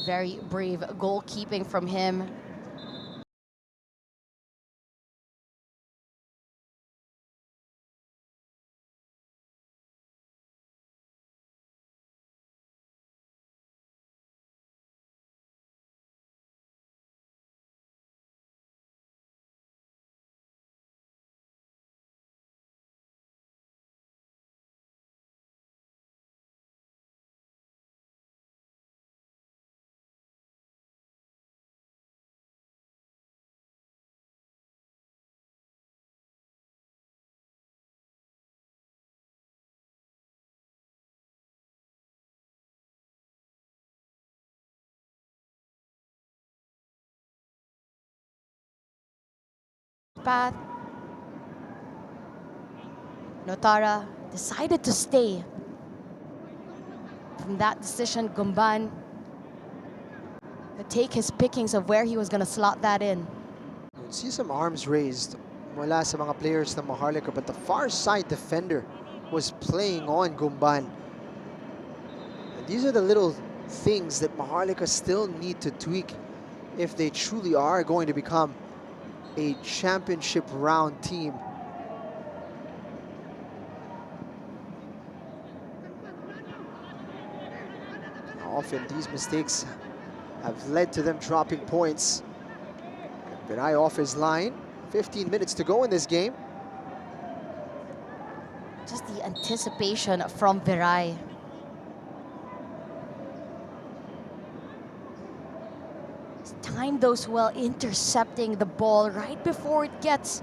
Very brave goalkeeping from him. Path. Notara decided to stay. From that decision, Gumban would take his pickings of where he was going to slot that in. You can see some arms raised mula sa mga players ng Maharlika, but the far side defender was playing on Gumban. And these are the little things that Maharlika still need to tweak if they truly are going to become a championship round team. often these mistakes have led to them dropping points. Viray off his line. 15 minutes to go in this game. Just the anticipation from Viray. He's timed those well, intercepting the ball right before it gets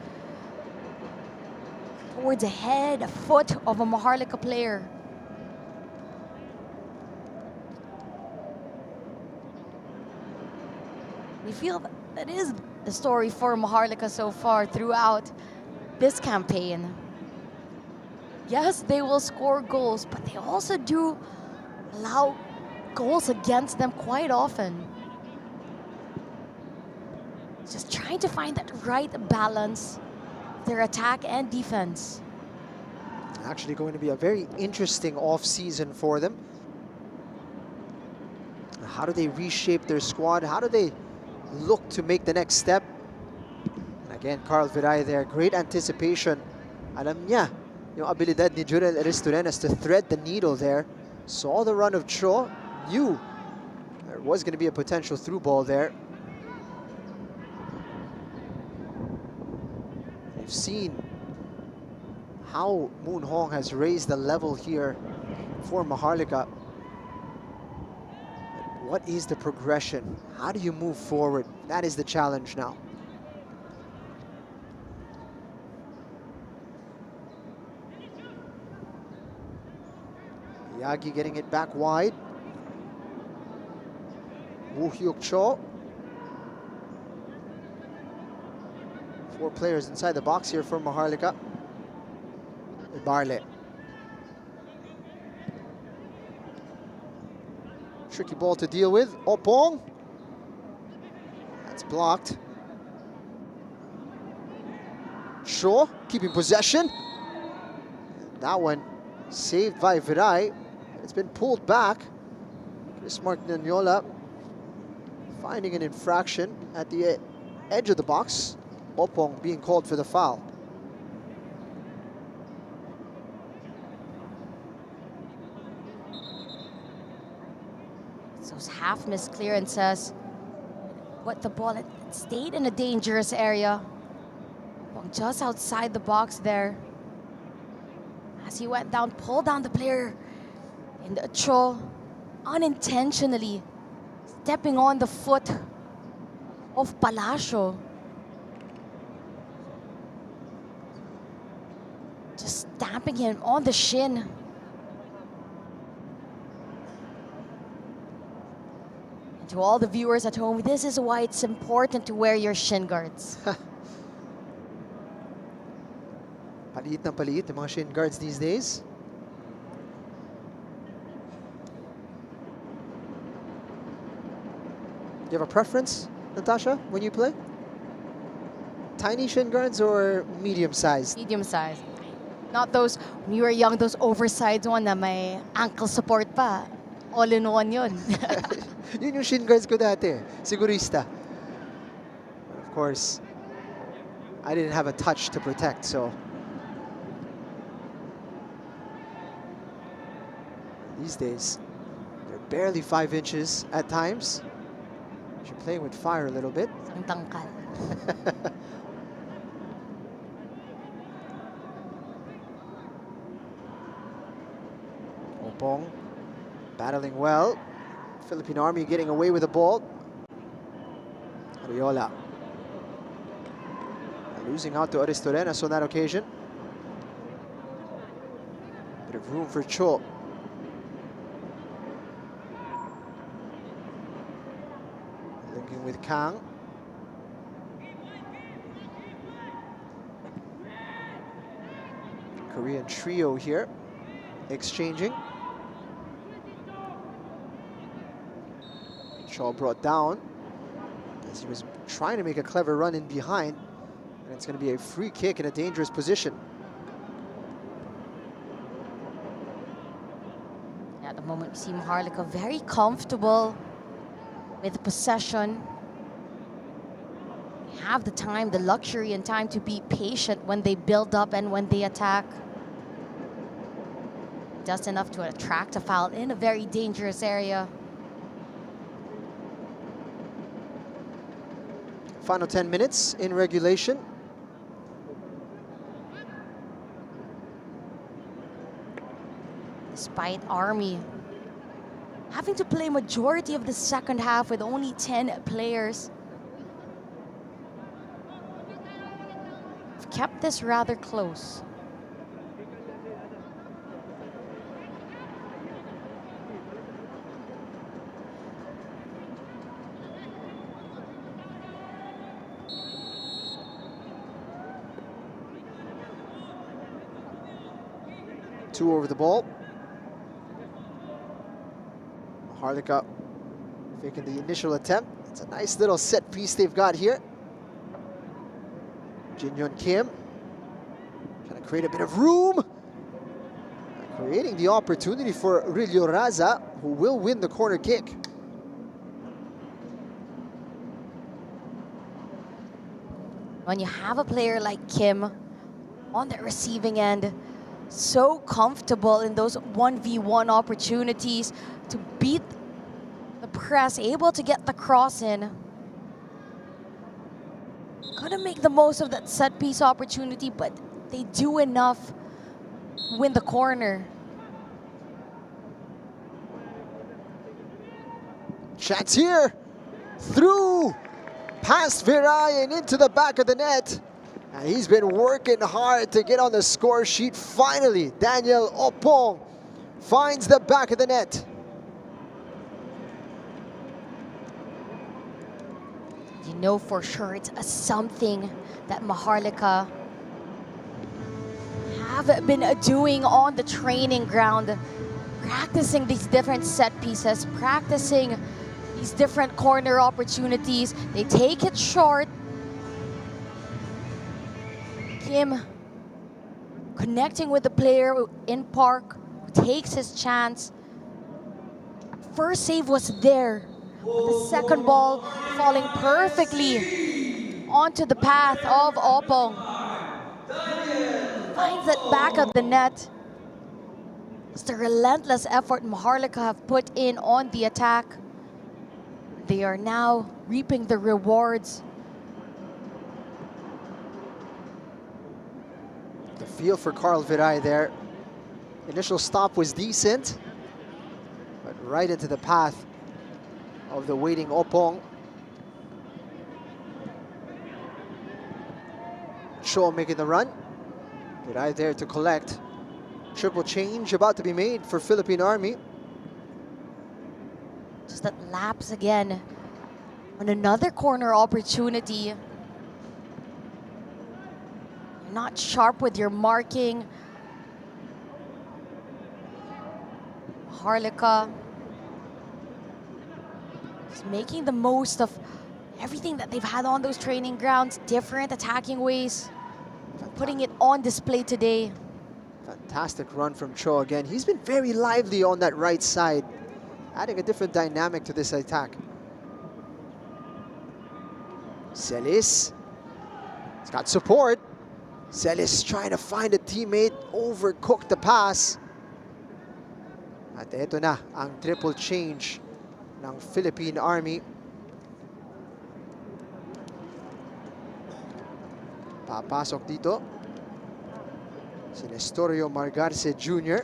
towards the head, a foot of a Maharlika player. We feel that is the story for Maharlika so far throughout this campaign. Yes, they will score goals, but they also do allow goals against them quite often. Just trying to find that right balance, their attack and defense. Actually going to be a very interesting off-season for them. How do they reshape their squad? How do they look to make the next step? And again, Carl Viray there, great anticipation. Alam niya yung abilidad ni Jurel Aristorenas to thread the needle there. Saw the run of Cho, knew there was going to be a potential through ball there. You've seen how Moon Hong has raised the level here for Maharlika. What is the progression? How do you move forward? That is the challenge now. Yagi getting it back wide. Woo Hyuk Cho. 4 players inside the box here for Maharlika. Barle. Tricky ball to deal with. Opong. That's blocked. Shaw keeping possession. That one saved by Viray. It's been pulled back. Chris Martinyola finding an infraction at the edge of the box. Opong being called for the foul. Those half-missed clearances. What the ball had stayed in a dangerous area. Just outside the box there. As he went down, pulled down the player. And Cho unintentionally stepping on the foot of Palacio. Just stamping him on the shin. And to all the viewers at home, this is why it's important to wear your shin guards. Paliit na paliit yung mga shin guards these days. Do you have a preference, Natasha, when you play? Tiny shin guards or medium-sized? Medium-sized. Not those, when you were young, those oversized one na may ankle support pa. All-in-one yun. Yun yung shin guards ko dati, sigurista. Of course, I didn't have a touch to protect, so. These days, they're barely 5 inches at times. You're playing with fire a little bit. Ang tangkal. Opong battling well. Philippine Army getting away with the ball. Ariola losing out to Aristorenas on that occasion. Bit of room for Cho. Linking with Kang. Korean trio here exchanging. Shaw brought down as he was trying to make a clever run in behind, and it's going to be a free kick in a dangerous position. At the moment, we see Maharlika very comfortable with possession. They have the time, the luxury and time to be patient when they build up and when they attack. Just enough to attract a foul in a very dangerous area. Final 10 minutes in regulation. Despite Army having to play majority of the second half with only 10 players, kept this rather close. Two over the ball. MAHARLIKA faking the initial attempt. It's a nice little set piece they've got here. Jin-Yun Kim trying to create a bit of room. Creating the opportunity for Rillo Raza, who will win the corner kick. When you have a player like Kim on the receiving end, so comfortable in those 1v1 opportunities to beat the press, able to get the cross in. Gotta make the most of that set piece opportunity, but they do enough to win the corner. Chance here, through, past Viray and into the back of the net. And he's been working hard to get on the score sheet. Finally, Daniel Opong finds the back of the net. You know for sure it's something that MAHARLIKA have been doing on the training ground, practicing these different set pieces, practicing these different corner opportunities. They take it short. Kim connecting with the player in park, who takes his chance. First save was there, but the second ball falling perfectly onto the path of Opong. Finds it back of the net. It's the relentless effort MAHARLIKA have put in on the attack. They are now reaping the rewards. The feel for Carl Viray there. Initial stop was decent, but right into the path of the waiting Opong. Cho making the run. Viray there to collect. Triple change about to be made for Philippine Army. Just that lapse again on another corner opportunity. Not sharp with your marking. MAHARLIKA is making the most of everything that they've had on those training grounds, different attacking ways, putting it on display today. Fantastic run from Cho again. He's been very lively on that right side, adding a different dynamic to this attack. Celis, he's got support. Celis trying to find a teammate, overcooked the pass. At ito na ang triple change ng Philippine Army. Papasok dito si Nestorio Margarce Jr.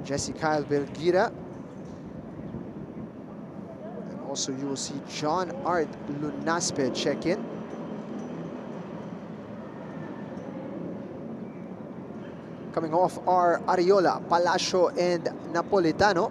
Jesse Kyle Belgira. And also you will see John Art Lunaspe check in. Coming off are Ariola, Palacio, and Napolitano.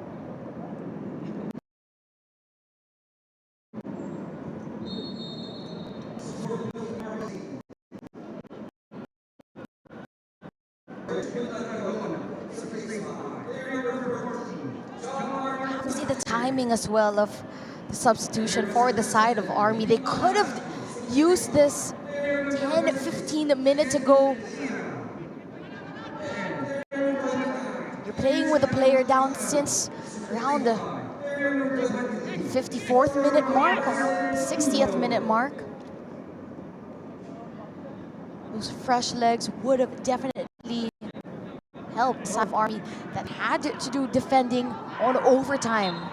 See the timing as well of the substitution for the side of Army. They could have used this 10-15 minutes ago. You're playing with a player down since around the 54th minute mark, or 60th minute mark. Those fresh legs would have definitely helped South Army that had to do defending on overtime.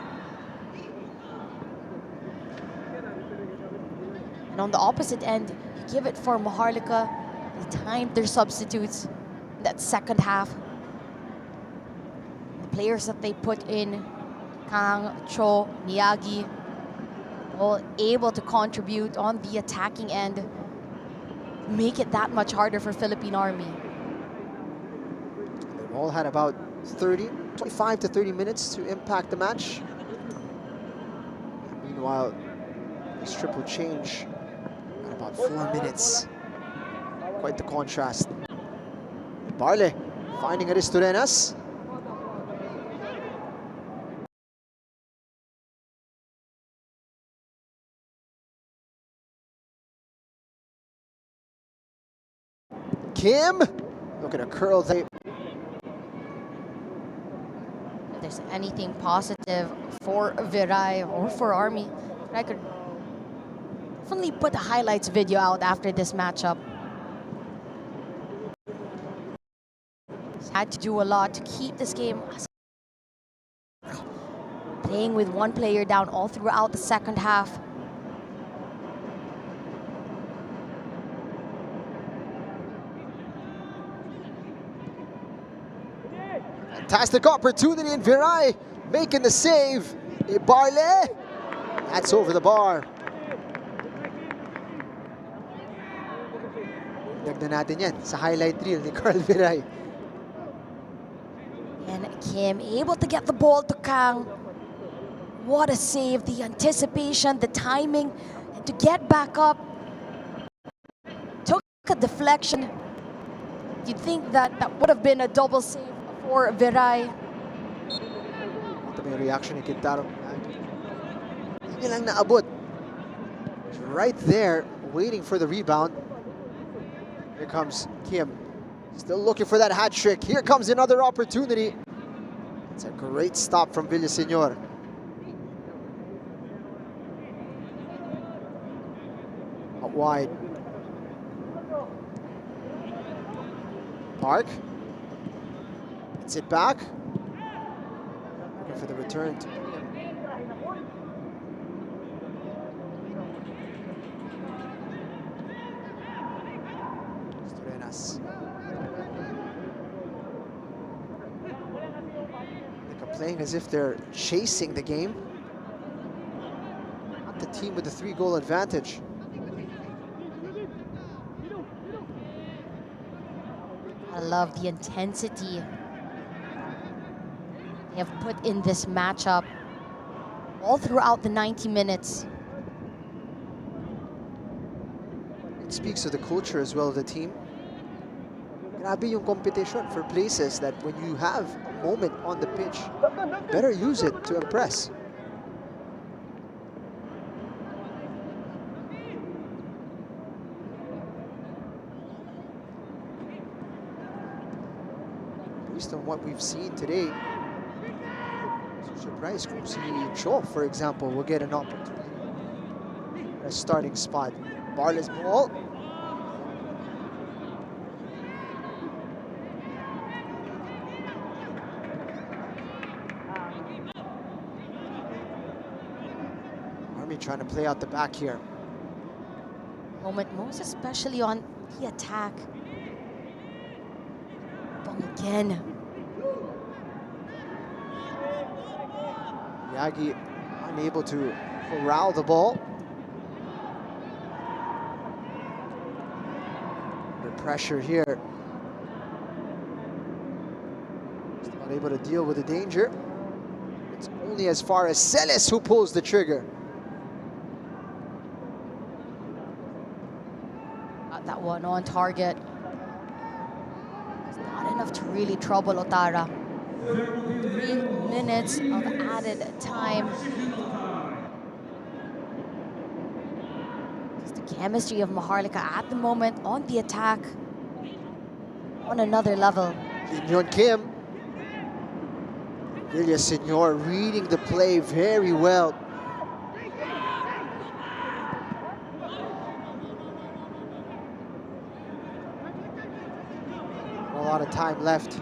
on the opposite end, you give it for Maharlika. They timed their substitutes that second half. The players that they put in, Kang, Cho, Miyagi, all able to contribute on the attacking end, make it that much harder for Philippine Army. They've all had about 25 to 30 minutes to impact the match. Meanwhile, this triple change at about 4 minutes. Quite the contrast. Barle finding Aristorenas. Kim, look at a curl there. If there's anything positive for Viray or for Army, I could definitely put the highlights video out after this matchup. Had to do a lot to keep this game. Playing with one player down all throughout the second half. Fantastic opportunity in Viray, making the save. Barle, that's over the bar. Dagdan natin yan sa highlight reel ni Carl Viray. And Kim able to get the ball to Kang. What a save, the anticipation, the timing, and to get back up. Took a deflection. You'd think that that would have been a double save for Viray. Ito may reaction ni Quintaro. Hindi lang naabot. Right there, waiting for the rebound. Here comes Kim. Still looking for that hat trick. Here comes another opportunity. It's a great stop from Villaseñor. Out wide. Park. Gets it back. Looking for the return to Storenas. Playing as if they're chasing the game. Not the team with the 3-goal advantage. I love the intensity they have put in this matchup all throughout the 90 minutes. It speaks of the culture as well of the team. Grabe yung competition for places that when you have a moment on the pitch, better use it to impress. Based on what we've seen today, surprise kung si Cho, for example, will get an opportunity at a starting spot. Barle's ball. Trying to play out the back here. Moment most especially on the attack. Ball again. Yagi unable to corral the ball. Under pressure here. Still not able to deal with the danger. It's only as far as Celis who pulls the trigger. That one on target. It's not enough to really trouble Otara. 3 minutes of added time. Just the chemistry of Maharlika at the moment on the attack. On another level. Linyon Kim. Villaseñor reading the play very well. A lot of time left.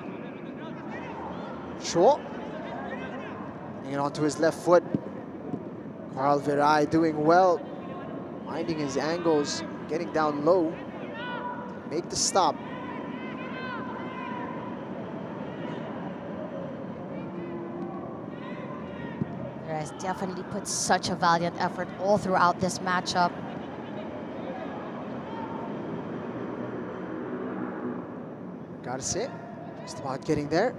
Cho hanging onto his left foot. Carl Viray doing well finding his angles, getting down low, make the stop. Has definitely put such a valiant effort all throughout this matchup. Gotta say, just about getting there.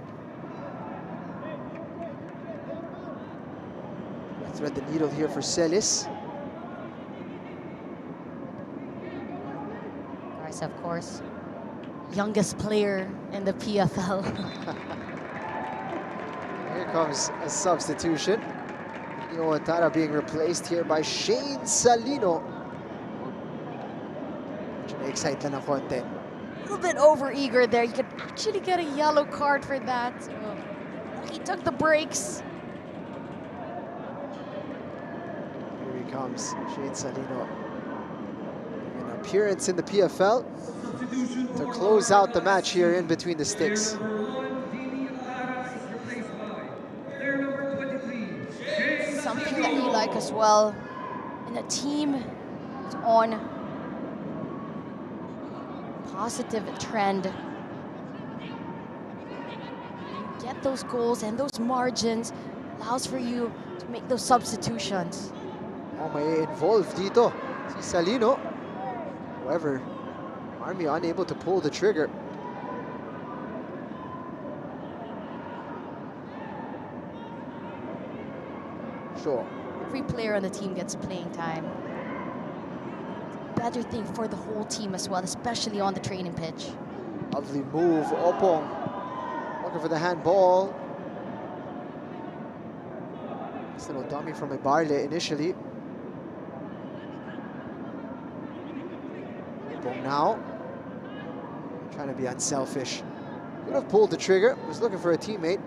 Thread the needle here for Celis. Guys, of course, youngest player in the PFL. Here comes a substitution. Tara being replaced here by Shane Salino. Medyo na-excite lang ng konti. A little bit over-eager there. You could actually get a yellow card for that. So he took the breaks. Here he comes, Shane Salino. An appearance in the PFL to close out the match here in between the sticks. Something that you like as well. And the team is on positive trend. You get those goals and those margins, allows for you to make those substitutions. May involved dito si Salino. However, Army unable to pull the trigger. Sure. Every player on the team gets playing time. Better thing for the whole team as well, especially on the training pitch. Lovely move, Opong. Looking for the handball. This little dummy from Ibarle initially. Opong now. Trying to be unselfish. Could have pulled the trigger, was looking for a teammate.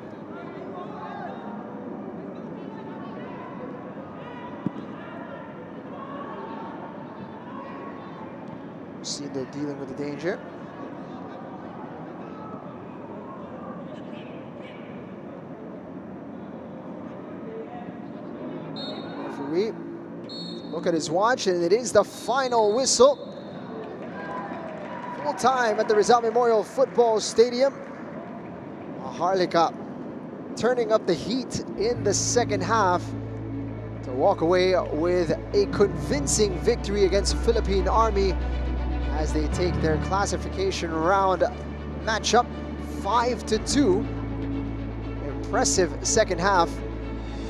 See, they're dealing with the danger. Referee, look at his watch, and it is the final whistle. Full time at the Rizal Memorial Football Stadium. MAHARLIKA turning up the heat in the second half to walk away with a convincing victory against Philippine Army as they take their classification round matchup 5-2. Impressive second half.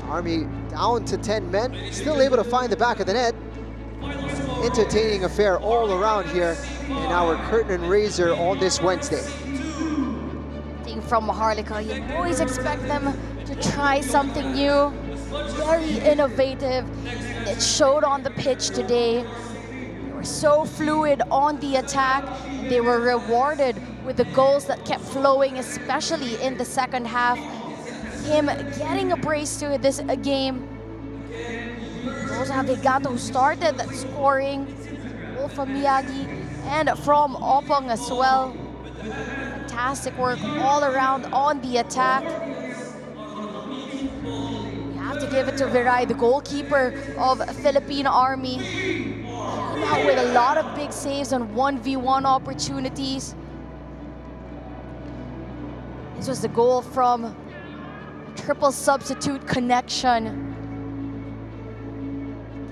Army down to 10 men, still able to find the back of the net. Entertaining affair all around here in our curtain raiser on this Wednesday. Thing from MAHARLIKA, you always expect them to try something new, very innovative. It showed on the pitch today. So fluid on the attack. They were rewarded with the goals that kept flowing, especially in the second half. Him getting a brace to this game. Also have Vegato who started that scoring. Goal from Miyagi and from Opong as well. Fantastic work all around on the attack. You have to give it to Viray, the goalkeeper of Philippine Army. Out with a lot of big saves on 1v1 opportunities. This was the goal from triple substitute connection.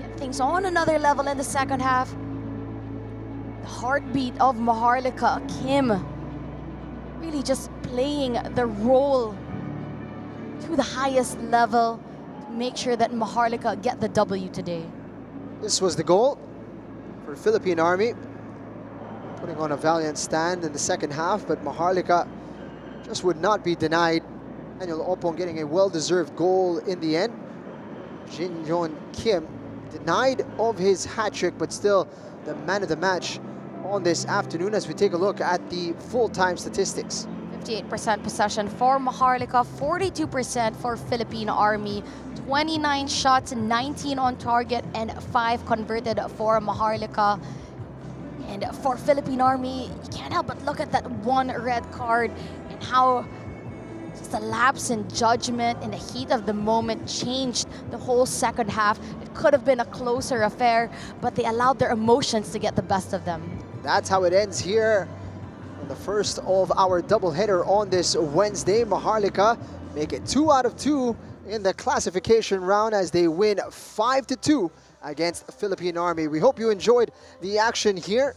Get things on another level in the second half. The heartbeat of MAHARLIKA, Kim, really just playing the role to the highest level to make sure that MAHARLIKA get the W today. This was the goal for Philippine Army, putting on a valiant stand in the second half, but MAHARLIKA just would not be denied. Daniel Opong getting a well-deserved goal in the end. Jin Yon Kim denied of his hat-trick, but still the man of the match on this afternoon as we take a look at the full-time statistics. 58% possession for MAHARLIKA, 42% for Philippine Army, 29 shots, 19 on target, and 5 converted for MAHARLIKA. And for Philippine Army, you can't help but look at that one red card and how just just a lapse in judgment in the heat of the moment changed the whole second half. It could have been a closer affair, but they allowed their emotions to get the best of them. That's how it ends here on the first of our doubleheader on this Wednesday. MAHARLIKA make it 2 out of 2 in the classification round as they win 5-2 against Philippine Army. We hope you enjoyed the action here.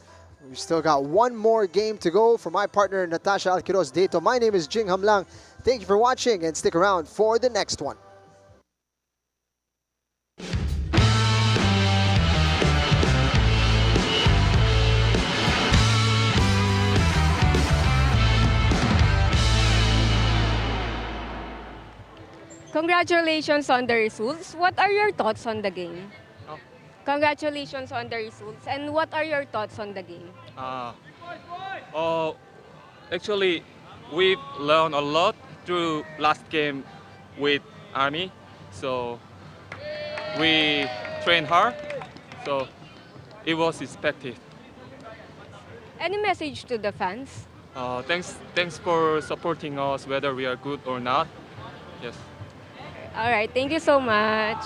We've still got one more game to go. For my partner, Natasha Alquiros Deto, my name is Jing Hamlang. Thank you for watching and stick around for the next one. Congratulations on the results. What are your thoughts on the game? Congratulations on the results. And what are your thoughts on the game? Actually, we've learned a lot through last game with Army. So we trained hard. So it was expected. Any message to the fans? Thanks for supporting us, whether we are good or not. Yes. All right, thank you so much.